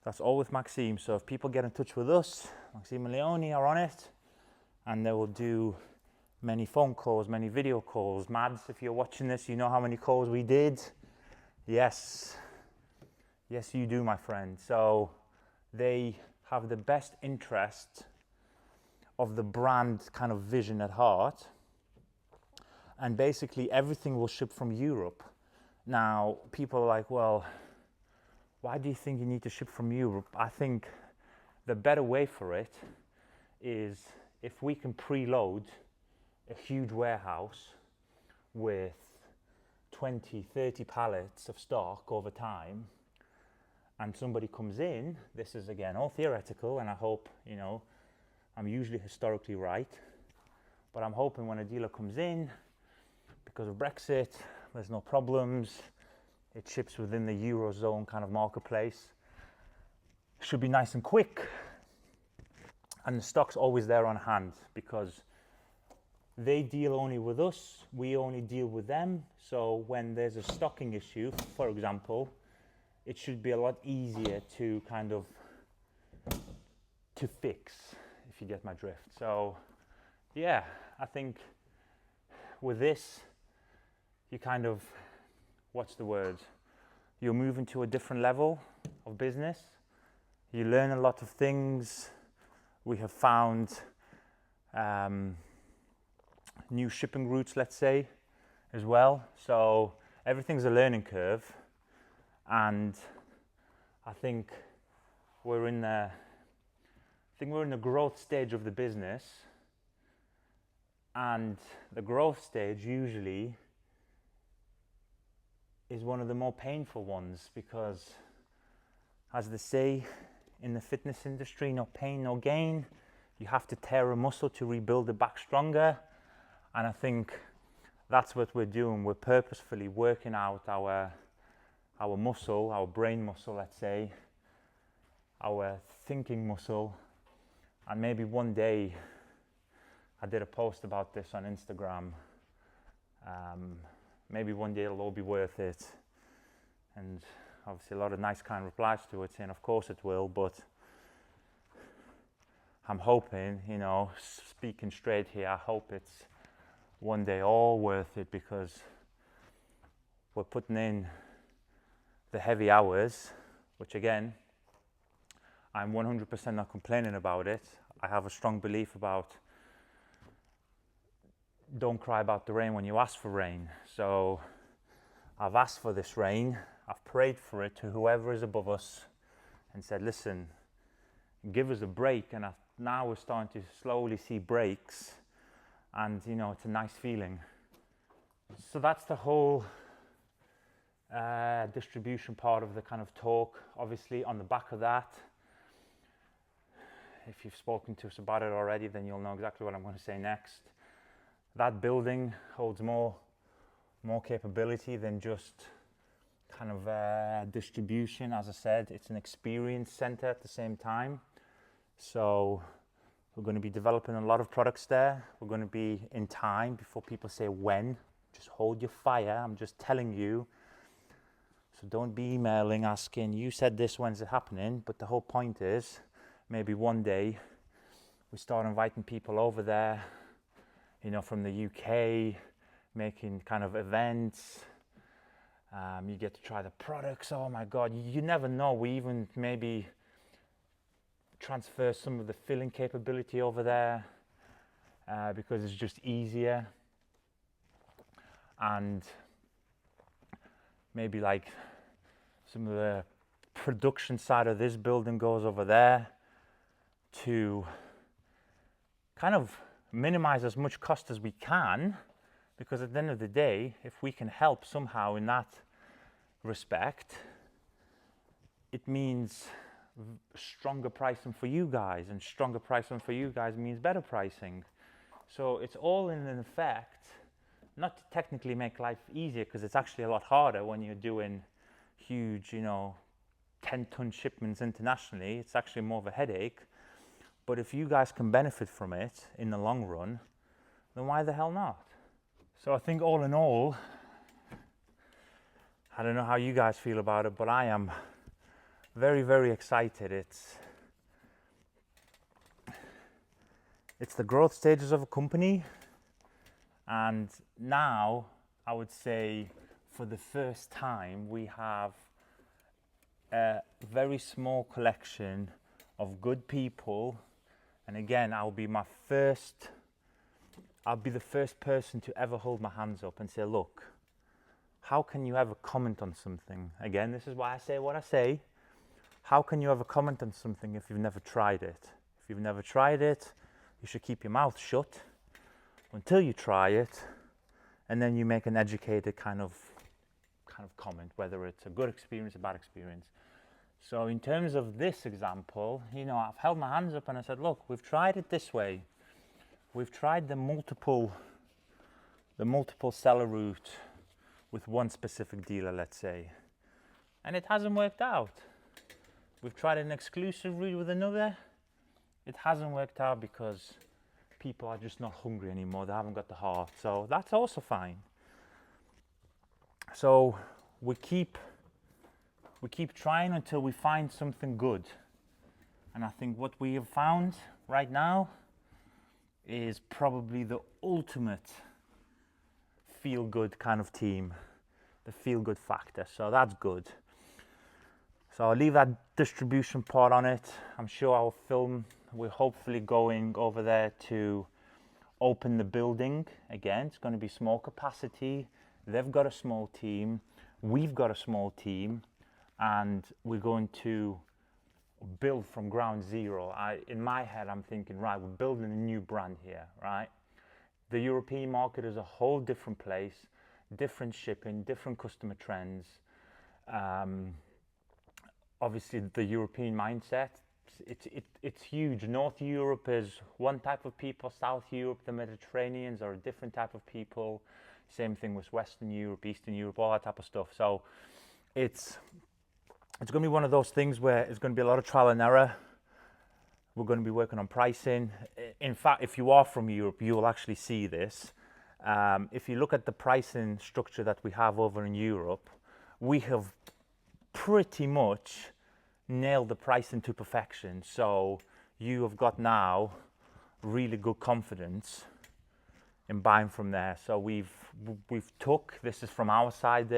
that's all with Maxime. So if people get in touch with us, Maxime and Leonie are on it, and they will do many phone calls, many video calls. Mads, if you're watching this, you know how many calls we did. Yes, you do, my friend. So they have the best interest of the brand kind of vision at heart, and basically everything will ship from Europe. Now, people are like, well, why do you think you need to ship from Europe? I think the better way for it is if we can preload a huge warehouse with 20, 30 pallets of stock over time, and somebody comes in, this is again all theoretical, and I hope, you know, I'm usually historically right, but I'm hoping when a dealer comes in, because of Brexit, there's no problems, it ships within the Eurozone kind of marketplace, should be nice and quick, and the stock's always there on hand, because they deal only with us, we only deal with them. So when there's a stocking issue, for example, it should be a lot easier to kind of to fix, if you get my drift. So yeah, I think with this, you kind of, what's the word? You're moving to a different level of business. You learn a lot of things. We have found new shipping routes, let's say, as well. So everything's a learning curve, and I think we're in the growth stage of the business, and the growth stage usually is one of the more painful ones, because as they say in the fitness industry, no pain, no gain. You have to tear a muscle to rebuild it back stronger. And I think that's what we're doing. We're purposefully working out our muscle, our brain muscle, let's say, our thinking muscle. And maybe one day, I did a post about this on Instagram. Maybe one day it'll all be worth it. And obviously a lot of nice kind replies to it saying, of course it will, but I'm hoping, you know, speaking straight here, I hope it's one day all worth it, because we're putting in the heavy hours, which again, I'm 100% not complaining about it. I have a strong belief about don't cry about the rain when you ask for rain. So I've asked for this rain, I've prayed for it to whoever is above us and said, listen, give us a break. And now we're starting to slowly see breaks, and you know, it's a nice feeling. So that's the whole distribution part of the kind of talk. Obviously on the back of that, if you've spoken to us about it already, then you'll know exactly what I'm going to say next. That building holds more capability than just kind of distribution. As I said, it's an experience center at the same time. So we're going to be developing a lot of products there. We're going to be in time, before people say when, just hold your fire. I'm just telling you. So don't be emailing asking, you said this, when's it happening? But the whole point is, maybe one day we start inviting people over there, you know, from the UK, making kind of events. You get to try the products. Oh my God, you never know. We even maybe transfer some of the filling capability over there. because it's just easier. And maybe like some of the production side of this building goes over there to kind of minimize as much cost as we can, because at the end of the day, if we can help somehow in that respect, it means stronger pricing for you guys, and stronger pricing for you guys means better pricing. So it's all in effect, not to technically make life easier, because it's actually a lot harder when you're doing huge, 10-ton shipments internationally. It's actually more of a headache. But if you guys can benefit from it in the long run, then why the hell not? So I think all in all, I don't know how you guys feel about it, but I am very, very excited. It's the growth stages of a company, and now I would say for the first time we have a very small collection of good people. And again, I'll be the first person to ever hold my hands up and say, look, how can you ever comment on something? Again, this is why I say what I say. How can you ever comment on something if you've never tried it? If you've never tried it, you should keep your mouth shut until you try it, and then you make an educated kind of comment, whether it's a good experience, a bad experience. So in terms of this example, I've held my hands up and I said, look, we've tried it this way. We've tried the multiple seller route with one specific dealer, let's say, and it hasn't worked out. We've tried an exclusive route with another. It hasn't worked out because people are just not hungry anymore. They haven't got the heart. So that's also fine. So we keep trying until we find something good. And I think what we have found right now is probably the ultimate feel-good kind of team, the feel-good factor. So that's good. So I'll leave that distribution part on it. I'm sure I'll film. We're hopefully going over there to open the building again. It's going to be small capacity. They've got a small team. We've got a small team. And we're going to build from ground zero. In my head, I'm thinking, right, we're building a new brand here, right? The European market is a whole different place, different shipping, different customer trends. Obviously, the European mindset, it's huge. North Europe is one type of people. South Europe, the Mediterraneans are a different type of people. Same thing with Western Europe, Eastern Europe, all that type of stuff. So it's going to be one of those things where it's going to be a lot of trial and error. We're going to be working on pricing. In fact, if you are from Europe, you will actually see this. If you look at the pricing structure that we have over in Europe, we have pretty much nailed the pricing to perfection. So you have got now really good confidence in buying from there. So we've took, this is from our side,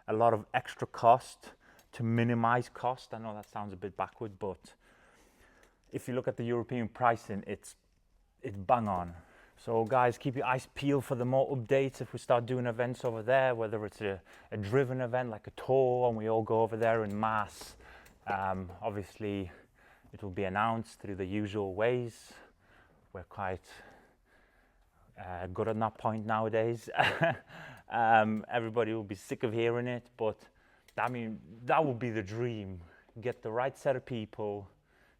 a lot of extra cost to minimize cost. I know that sounds a bit backward, but if you look at the European pricing, it's bang on. So guys, keep your eyes peeled for the more updates if we start doing events over there, whether it's a driven event like a tour and we all go over there in mass. Obviously, it will be announced through the usual ways. We're quite good at that point nowadays. Everybody will be sick of hearing it, but I mean, that would be the dream. Get the right set of people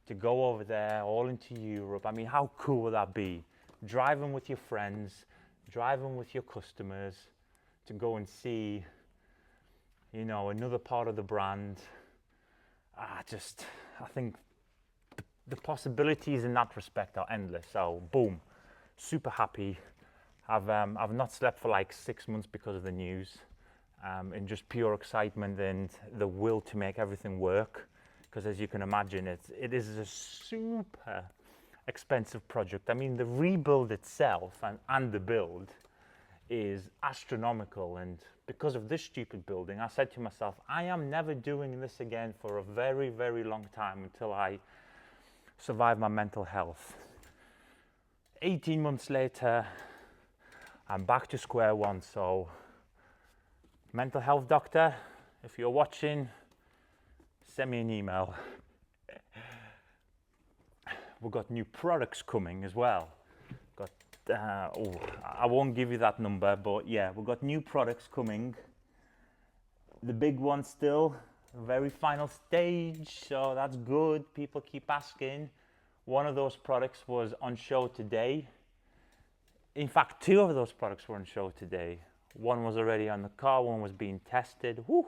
to go over there, all into Europe. I mean, how cool would that be? Driving with your friends, driving with your customers to go and see, another part of the brand. I think the possibilities in that respect are endless. So boom, super happy. I've not slept for like 6 months because of the news, and just pure excitement and the will to make everything work. Because as you can imagine, it is a super expensive project. I mean, the rebuild itself and the build is astronomical, and because of this stupid building, I said to myself, I am never doing this again for a very, very long time until I survive my mental health. 18 months later, I'm back to square one. So mental health doctor, if you're watching, send me an email. We've got new products coming as well. I won't give you that number, but yeah, we've got new products coming. The big one still, very final stage, so that's good. People keep asking. One of those products was on show today. In fact, two of those products were on show today. One was already on the car, one was being tested. Woo.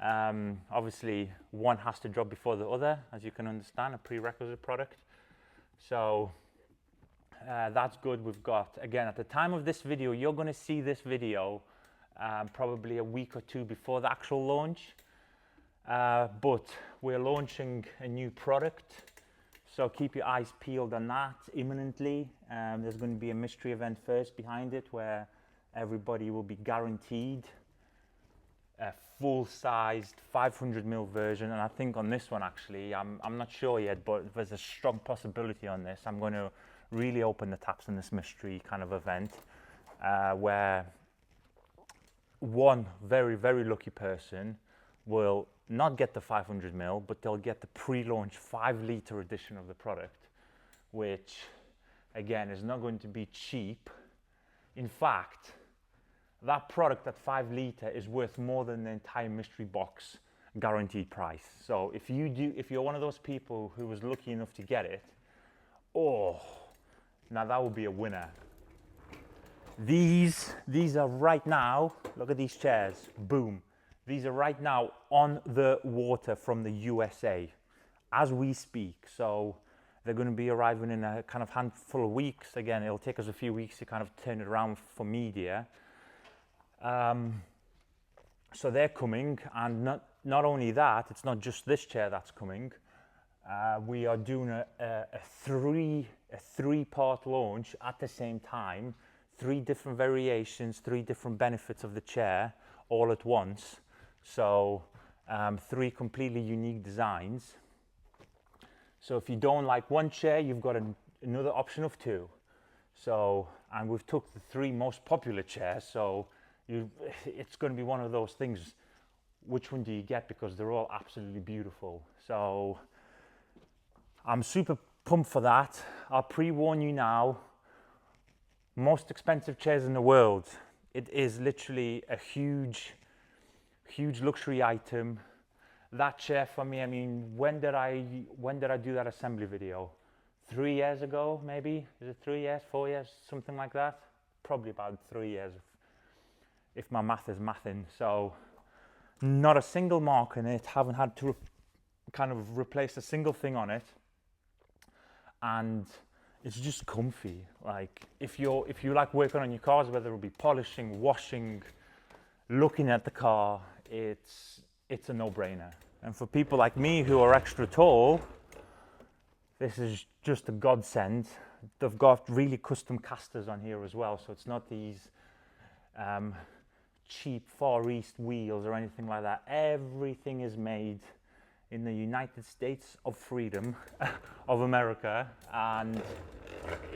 Obviously, one has to drop before the other, as you can understand, a prerequisite product. So that's good. We've got, again, at the time of this video, you're going to see this video probably a week or two before the actual launch. But we're launching a new product, so keep your eyes peeled on that imminently. There's going to be a mystery event first behind it where everybody will be guaranteed a full-sized 500mm version, and I think on this one actually, I'm not sure yet, but there's a strong possibility on this. I'm going to really open the taps in this mystery kind of event where one very, very lucky person will not get the 500mm, but they'll get the pre-launch 5-litre edition of the product, which again is not going to be cheap. In fact, that product at 5-litre is worth more than the entire mystery box guaranteed price. So if you're one of those people who was lucky enough to get it, oh, now that would be a winner. These are right now, look at these chairs, boom. These are right now on the water from the USA as we speak. So they're going to be arriving in a kind of handful of weeks. Again, it'll take us a few weeks to kind of turn it around for media. So they're coming, and not only that, it's not just this chair that's coming. We are doing a three-part launch at the same time, 3 different variations, 3 different benefits of the chair all at once. So 3 completely unique designs. So if you don't like one chair, you've got another option of 2. So, and we've took the 3 most popular chairs, so it's going to be one of those things, which one do you get, because they're all absolutely beautiful. So I'm super pumped for that. I'll pre-warn you now, most expensive chairs in the world. It is literally a huge luxury item. That chair for me, I mean, when did I do that assembly video? 3 years ago, maybe? Is it 3 years, 4 years, something like that? Probably about 3 years, if my math is mathing. So not a single mark in it, haven't had to kind of replace a single thing on it. And it's just comfy. Like if you like working on your cars, whether it be polishing, washing, looking at the car, it's a no-brainer. And for people like me who are extra tall, this is just a godsend. They've got really custom casters on here as well, so it's not these cheap Far East wheels or anything like that. Everything is made in the United States of freedom of America, and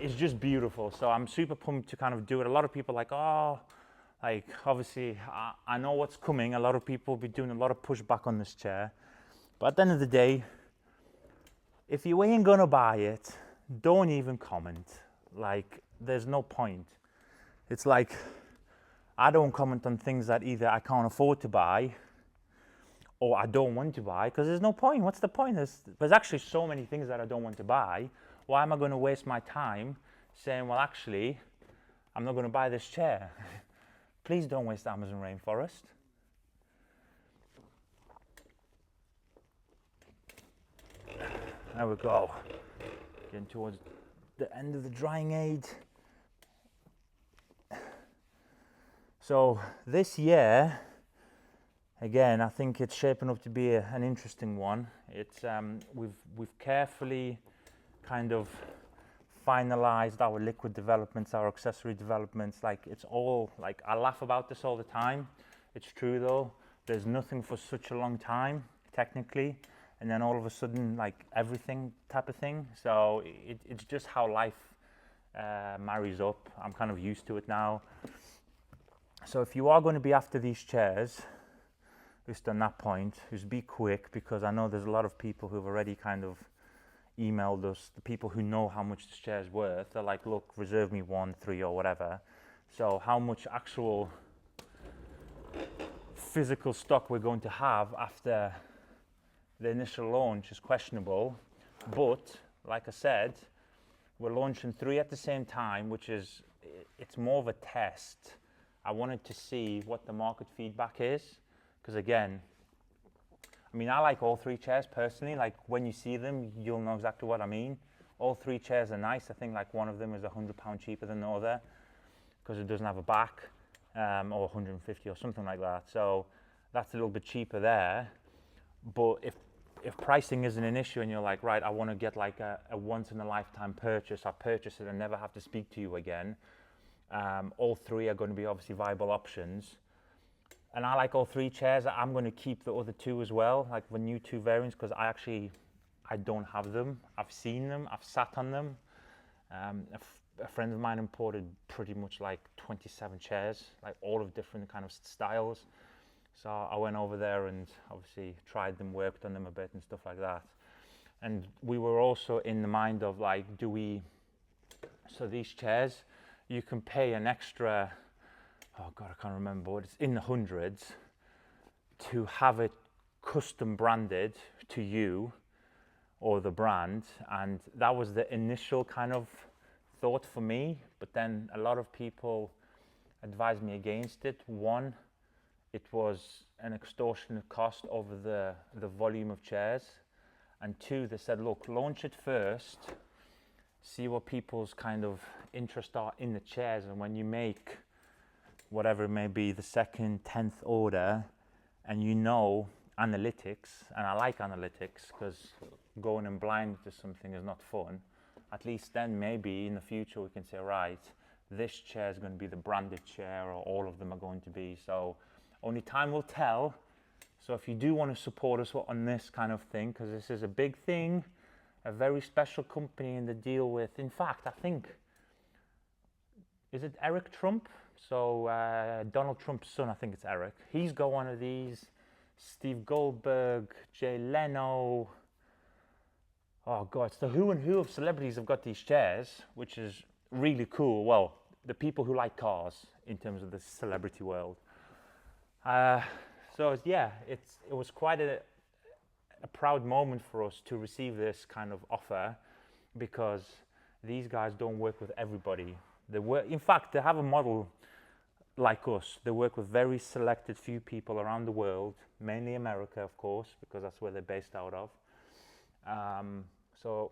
it's just beautiful. So I'm super pumped to kind of do it. A lot of people are like, oh, like obviously I know what's coming. A lot of people will be doing a lot of pushback on this chair, but at the end of the day, if you ain't gonna buy it, don't even comment. Like, there's no point. It's like, I don't comment on things that either I can't afford to buy or I don't want to buy, because there's no point. What's the point? There's actually so many things that I don't want to buy. Why am I going to waste my time saying, well, actually, I'm not going to buy this chair? Please don't waste Amazon rainforest. There we go. Getting towards the end of the drying aid. So this year, again, I think it's shaping up to be an interesting one. It's we've carefully kind of finalized our liquid developments, our accessory developments. Like, it's all, like, I laugh about this all the time. It's true though. There's nothing for such a long time, technically, and then all of a sudden, like, everything type of thing. So it's just how life marries up. I'm kind of used to it now. So if you are going to be after these chairs, just on that point, just be quick, because I know there's a lot of people who've already kind of emailed us, the people who know how much this chair is worth. They're like, look, reserve me 1, 3 or whatever. So how much actual physical stock we're going to have after the initial launch is questionable. But like I said, we're launching 3 at the same time, which is, it's more of a test. I wanted to see what the market feedback is, because again, I mean, I like all 3 chairs personally. Like when you see them, you'll know exactly what I mean. All 3 chairs are nice. I think like one of them is £100 cheaper than the other because it doesn't have a back, or 150 or something like that. So that's a little bit cheaper there. But if pricing isn't an issue and you're like, right, I want to get like a once in a lifetime purchase, I purchase it and never have to speak to you again, all 3 are going to be obviously viable options. And I like all 3 chairs. I'm going to keep the other 2 as well, like the new 2 variants, because I don't have them. I've seen them, I've sat on them. A friend of mine imported pretty much like 27 chairs, like all of different kind of styles. So I went over there and obviously tried them, worked on them a bit and stuff like that. And we were also in the mind of like, so these chairs, you can pay an extra, oh God, I can't remember, but it's in the hundreds to have it custom branded to you or the brand. And that was the initial kind of thought for me, but then a lot of people advised me against it. One, it was an extortionate cost over the volume of chairs. And 2, they said, look, launch it first, see what people's kind of interest are in the chairs, and when you make whatever it may be, the 2nd, 10th order, and you know analytics, and I like analytics because going in blind to something is not fun. At least then maybe in the future we can say, right, this chair is going to be the branded chair, or all of them are going to be. So only time will tell. So if you do want to support us on this kind of thing, because this is a big thing, a very special company in the deal with, in fact, I think, is it Eric Trump? So Donald Trump's son, I think it's Eric. He's got one of these. Steve Goldberg, Jay Leno. Oh God, it's the who and who of celebrities have got these chairs, which is really cool. Well, the people who like cars in terms of the celebrity world. So yeah, it was quite a proud moment for us to receive this kind of offer, because these guys don't work with everybody. In fact, they have a model like us. They work with very selected few people around the world, mainly America, of course, because that's where they're based out of. So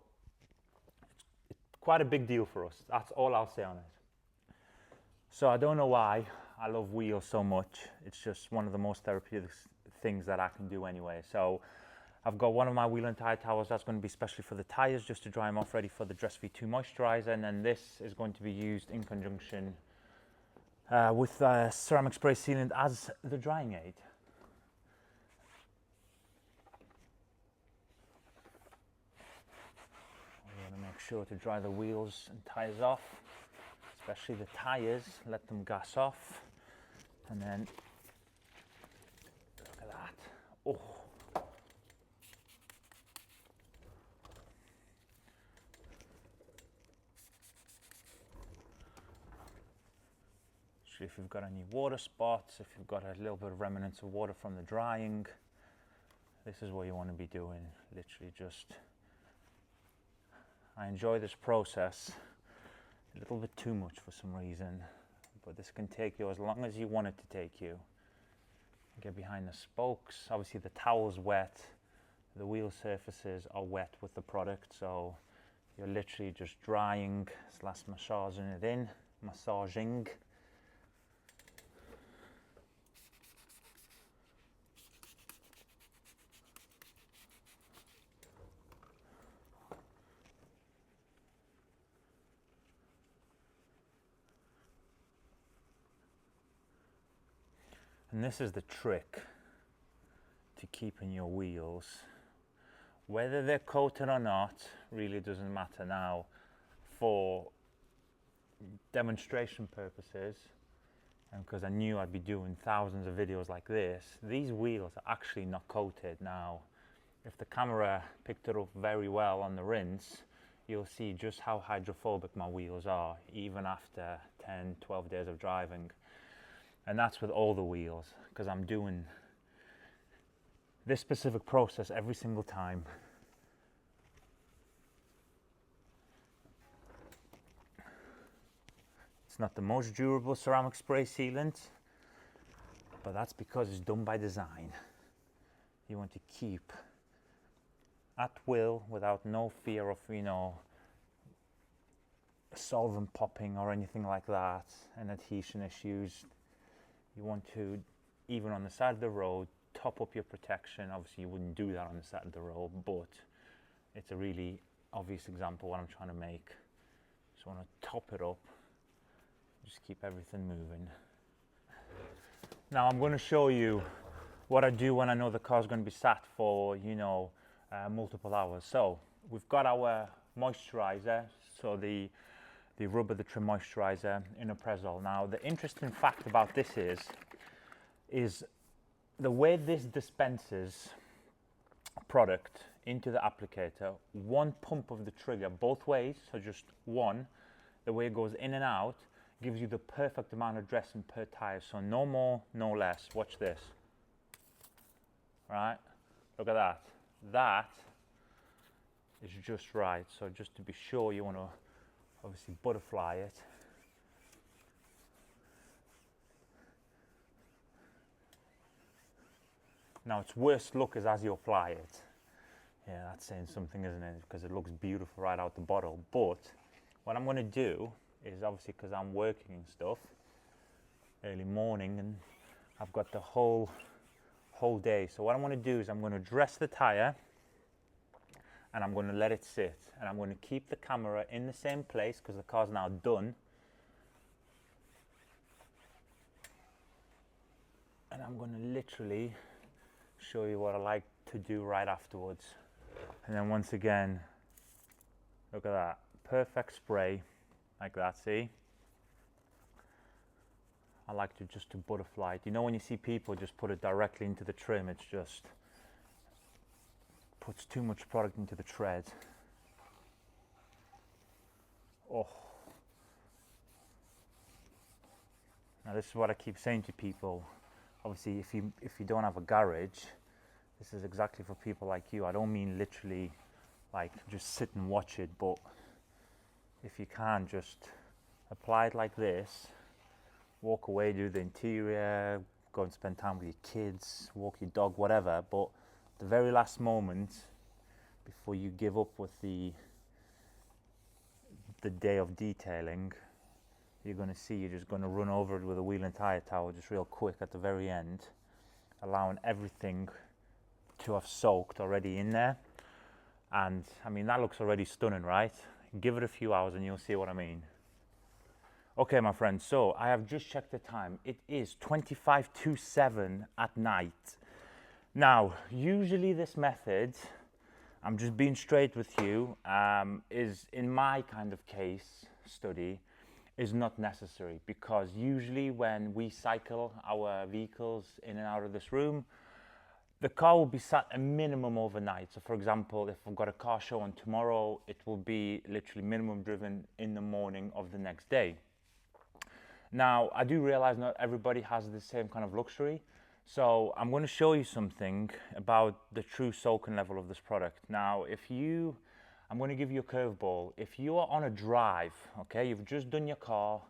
it's quite a big deal for us. That's all I'll say on it. So I don't know why I love wheels so much. It's just one of the most therapeutic things that I can do anyway. So I've got one of my wheel and tire towels that's going to be specially for the tires, just to dry them off, ready for the Dress V2 moisturizer. And then this is going to be used in conjunction with ceramic spray sealant as the drying aid. We want to make sure to dry the wheels and tires off, especially the tires. Let them gas off, and then look at that. Oh. If you've got any water spots, if you've got a little bit of remnants of water from the drying, this is what you want to be doing. Literally just, I enjoy this process a little bit too much for some reason, but this can take you as long as you want it to take you. Get behind the spokes. Obviously the towel's wet, the wheel surfaces are wet with the product, so you're literally just drying / massaging it in, massaging. And this is the trick to keeping your wheels. Whether they're coated or not really doesn't matter now. For demonstration purposes, and because I knew I'd be doing thousands of videos like this, these wheels are actually not coated. Now, if the camera picked it up very well on the rinse, you'll see just how hydrophobic my wheels are, even after 10, 12 days of driving. And that's with all the wheels, because I'm doing this specific process every single time. It's not the most durable ceramic spray sealant, but that's because it's done by design. You want to keep at will, without no fear of, you know, solvent popping or anything like that, and adhesion issues. You want to, even on the side of the road, top up your protection. Obviously you wouldn't do that on the side of the road, but it's a really obvious example of what I'm trying to make. Just want to top it up, just keep everything moving. Now I'm going to show you what I do when I know the car's going to be sat for, you know, multiple hours. So we've got our moisturizer, so the rubber, the trim moisturizer in a Prezol. Now the interesting fact about this is the way this dispenses product into the applicator. One pump of the trigger both ways, so just one, the way it goes in and out, gives you the perfect amount of dressing per tire. So no more, no less. Watch this. Right? Look at that. That is just right. So just to be sure, you want to obviously butterfly it. Now its worst look is as you apply it. Yeah, that's saying something, isn't it? Because it looks beautiful right out the bottle. But what I'm going to do is, obviously because I'm working and stuff, early morning, and I've got the whole day. So what I'm going to do is I'm going to dress the tire and I'm going to let it sit, and I'm going to keep the camera in the same place because the car's now done, and I'm going to literally show you what I like to do right afterwards. And then once again, look at that, perfect spray like that. See, I like to butterfly it. You know, when you see people just put it directly into the trim, it's just puts too much product into the tread. Oh, now this is what I keep saying to people. Obviously, if you don't have a garage, this is exactly for people like you. I don't mean literally like just sit and watch it, but if you can, just apply it like this, walk away, do the interior, go and spend time with your kids, walk your dog, whatever. But the very last moment before you give up with the day of detailing, you're going to see you're just going to run over it with a wheel and tire towel just real quick at the very end, allowing everything to have soaked already in there. And I mean, that looks already stunning, right? Give it a few hours and you'll see what I mean. Okay, my friends, so I have just checked the time. It is 25 to 7 at night. Now, usually this method, I'm just being straight with you, is in my kind of case study, is not necessary, because usually when we cycle our vehicles in and out of this room, the car will be sat a minimum overnight. So for example, if I've got a car show on tomorrow, it will be literally minimum driven in the morning of the next day. Now, I do realize not everybody has the same kind of luxury. So I'm going to show you something about the true soaking level of this product. Now, I'm going to give you a curveball. If you are on a drive, okay, you've just done your car,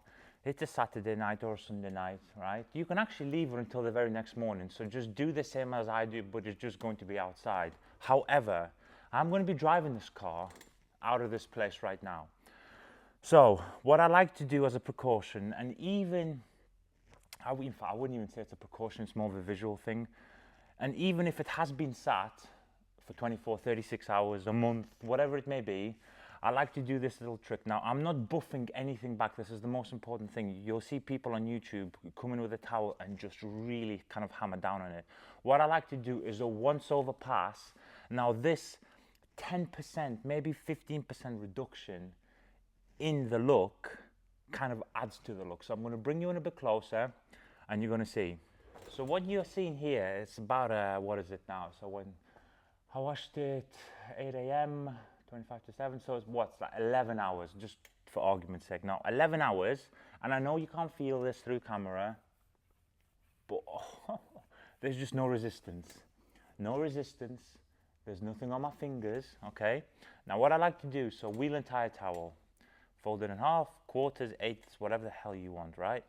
it's a Saturday night or a Sunday night, right? You can actually leave it until the very next morning. So just do the same as I do, but it's just going to be outside. However, I'm going to be driving this car out of this place right now. So what I like to do as a precaution, and even, I wouldn't even say it's a precaution, it's more of a visual thing. And even if it has been sat for 24, 36 hours, a month, whatever it may be, I like to do this little trick. Now, I'm not buffing anything back. This is the most important thing. You'll see people on YouTube come in with a towel and just really kind of hammer down on it. What I like to do is a once over pass. Now, this 10%, maybe 15% reduction in the look kind of adds to the look. So I'm going to bring you in a bit closer and you're going to see. So what you're seeing here is about, what is it now? So when I washed it 8 a.m., 25 to 7, so it's what's like 11 hours, just for argument's sake. Now, 11 hours, and I know you can't feel this through camera, but there's just no resistance. No resistance. There's nothing on my fingers, okay? Now, what I like to do, so wheel and tire towel, fold it in half, quarters, eighths, whatever the hell you want, right?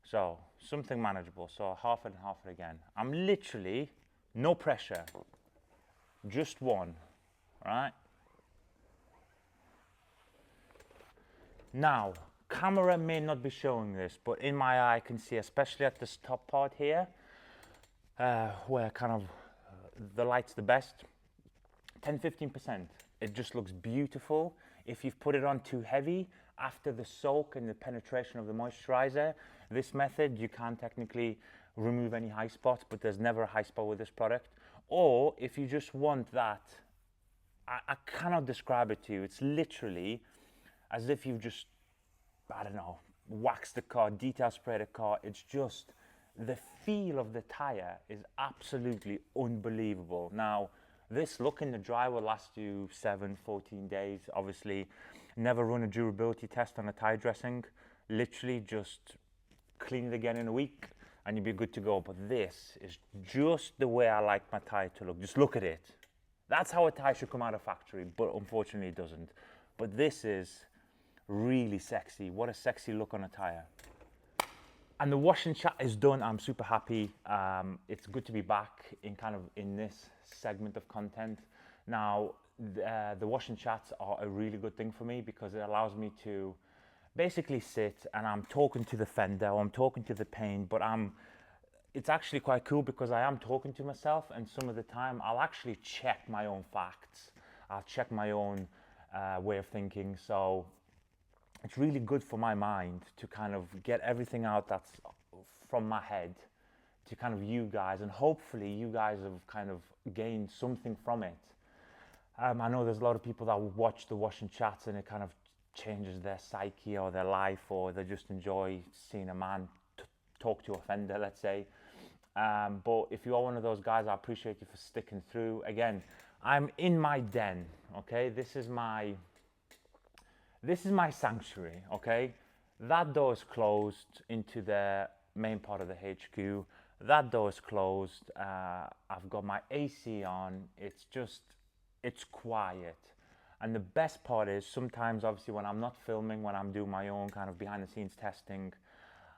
So, something manageable. So, half it and half it again. I'm literally, no pressure, just one, right? Now, camera may not be showing this, but in my eye I can see, especially at this top part here, where kind of the light's the best, 10-15%. It just looks beautiful. If you've put it on too heavy, after the soak and the penetration of the moisturizer, this method, you can't technically remove any high spots, but there's never a high spot with this product. Or if you just want that, I cannot describe it to you. It's literally as if you've just, I don't know, waxed the car, detail sprayed the car. It's just, the feel of the tire is absolutely unbelievable. Now, this look in the dry will last you 7-14 days. Obviously, never run a durability test on a tire dressing. Literally just clean it again in a week and you'll be good to go. But this is just the way I like my tire to look. Just look at it. That's how a tire should come out of factory, but unfortunately it doesn't. But this is really sexy. What a sexy look on a tire. And the wash and chat is done. I'm super happy. It's good to be back in this segment of content. Now, the wash and chats are a really good thing for me because it allows me to basically sit and I'm talking to the fender, or I'm talking to the paint, but it's actually quite cool because I am talking to myself, and some of the time I'll actually check my own facts. I'll check my own way of thinking. So it's really good for my mind to kind of get everything out that's from my head to kind of you guys, and hopefully you guys have kind of gained something from it. I know there's a lot of people that watch the wash and chats and it kind of changes their psyche or their life, or they just enjoy seeing a man talk to a fender, let's say. But if you are one of those guys, I appreciate you for sticking through. Again, I'm in my den, okay? This is my sanctuary, okay? That door is closed into the main part of the HQ. That door is closed. I've got my AC on. It's quiet. And the best part is sometimes, obviously, when I'm not filming, when I'm doing my own kind of behind the scenes testing,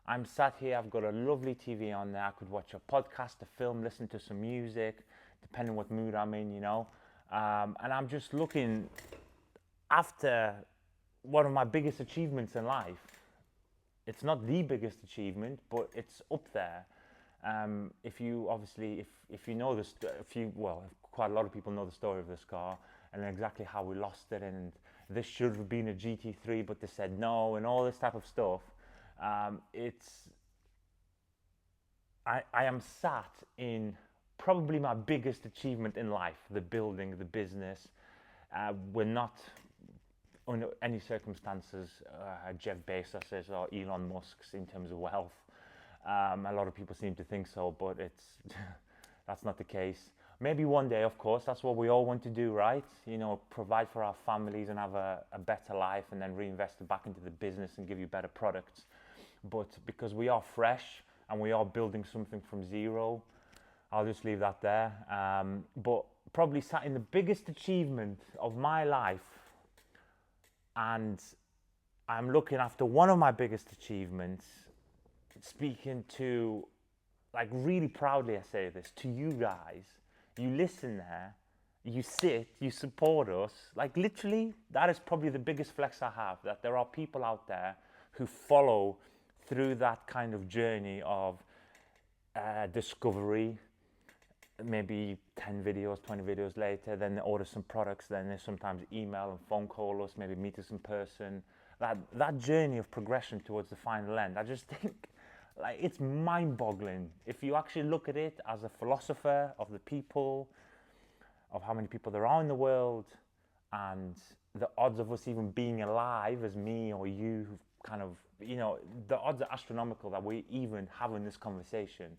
I'm sat here, I've got a lovely TV on there. I could watch a podcast, a film, listen to some music, depending what mood I'm in, you know. And I'm just looking after one of my biggest achievements in life. It's not the biggest achievement, but it's up there. If you know this, quite a lot of people know the story of this car and exactly how we lost it, and this should have been a GT3, but they said no, and all this type of stuff. I am sat in probably my biggest achievement in life, the building, the business. We're not, under any circumstances, Jeff Bezos's or Elon Musk's in terms of wealth. A lot of people seem to think so, but that's not the case. Maybe one day, of course, that's what we all want to do, right? You know, provide for our families and have a better life, and then reinvest it back into the business and give you better products. But because we are fresh and we are building something from zero, I'll just leave that there. But probably sat in the biggest achievement of my life, and I'm looking after one of my biggest achievements, speaking to, like, really proudly I say this, to you guys. You listen there, you sit, you support us. Like, literally, that is probably the biggest flex I have, that there are people out there who follow through that kind of journey of discovery. Maybe 10 videos, 20 videos later, then they order some products, then they sometimes email and phone call us, maybe meet us in person. That journey of progression towards the final end, I just think, like, it's mind-boggling. If you actually look at it as a philosopher of the people, of how many people there are in the world, and the odds of us even being alive as me or you who've kind of, you know, the odds are astronomical that we even having this conversation.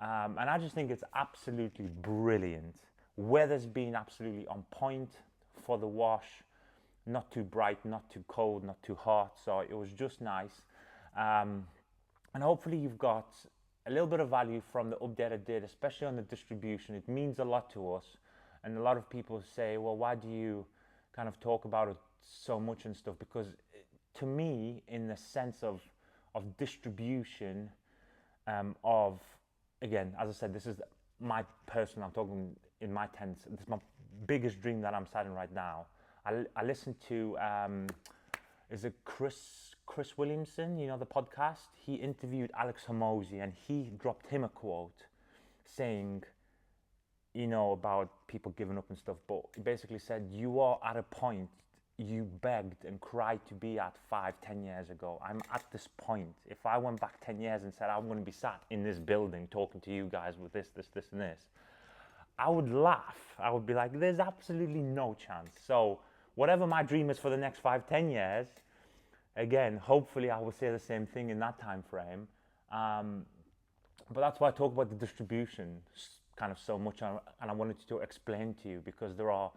And I just think it's absolutely brilliant. Weather's been absolutely on point for the wash. Not too bright, not too cold, not too hot. So it was just nice. And hopefully you've got a little bit of value from the update I did, especially on the distribution. It means a lot to us. And a lot of people say, well, why do you kind of talk about it so much and stuff? Because to me, in the sense of distribution, of, again, as I said, this is my personal, I'm talking in my tense, this is my biggest dream that I'm starting right now. I listened to, is it Chris Williamson, you know, the podcast? He interviewed Alex Hormozi, and he dropped him a quote saying, you know, about people giving up and stuff, but he basically said, you are at a point you begged and cried to be at 5-10 years ago. I'm at this point. If I went back 10 years and said I'm going to be sat in this building talking to you guys with this and this, I would laugh. I would be like, there's absolutely no chance. So whatever my dream is for the next 5-10 years, again, hopefully I will say the same thing in that time frame. But that's why I talk about the distribution kind of so much, and I wanted to explain to you, because there are,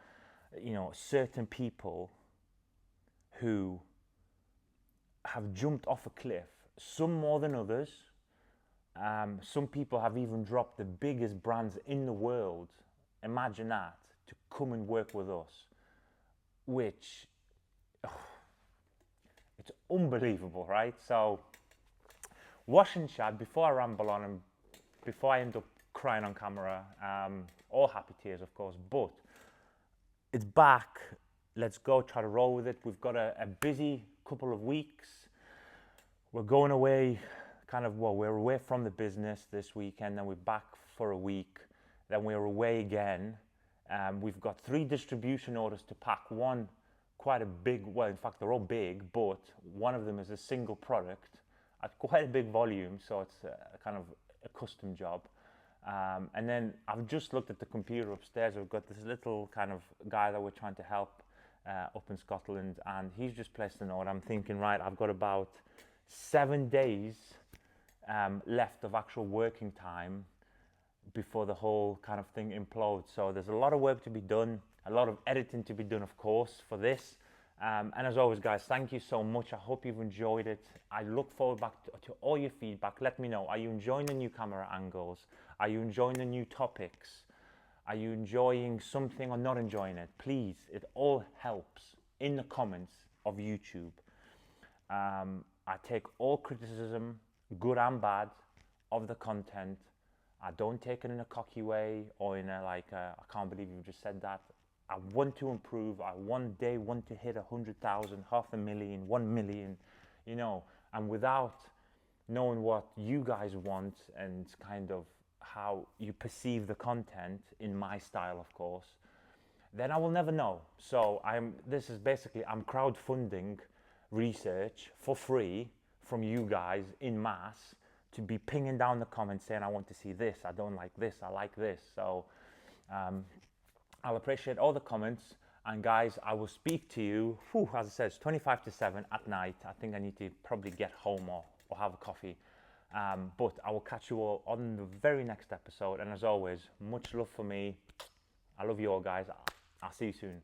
you know, certain people who have jumped off a cliff, some more than others. Some people have even dropped the biggest brands in the world, imagine that, to come and work with us, which, it's unbelievable, right? So, wash and chat, before I ramble on and before I end up crying on camera, all happy tears, of course, but it's back. Let's go try to roll with it. We've got a busy couple of weeks. We're going away, kind of, well, we're away from the business this weekend, then we're back for a week, then we're away again. We've got 3 distribution orders to pack. One, quite a big, well, in fact, they're all big, but one of them is a single product at quite a big volume, so it's a kind of a custom job. And then I've just looked at the computer upstairs. We've got this little kind of guy that we're trying to help up in Scotland, and he's just placed an order. I'm thinking, right, I've got about 7 days left of actual working time before the whole kind of thing implodes. So there's a lot of work to be done, a lot of editing to be done, of course, for this. And as always, guys, thank you so much. I hope you've enjoyed it. I look forward back to all your feedback. Let me know. Are you enjoying the new camera angles? Are you enjoying the new topics? Are you enjoying something or not enjoying it? Please, it all helps in the comments of YouTube. I take all criticism, good and bad, of the content. I don't take it in a cocky way or in a like, I can't believe you just said that. I want to improve. I one day want to hit 100,000, 500,000, 1 million, you know, and without knowing what you guys want and kind of how you perceive the content in my style, of course, then I will never know. So this is basically, I'm crowdfunding research for free from you guys in mass to be pinging down the comments saying, I want to see this, I don't like this, I like this. So I'll appreciate all the comments. And guys, I will speak to you, as I said, it's 25 to 7 at night. I think I need to probably get home or have a coffee. But I will catch you all on the very next episode. And as always, much love for me. I love you all, guys. I'll see you soon.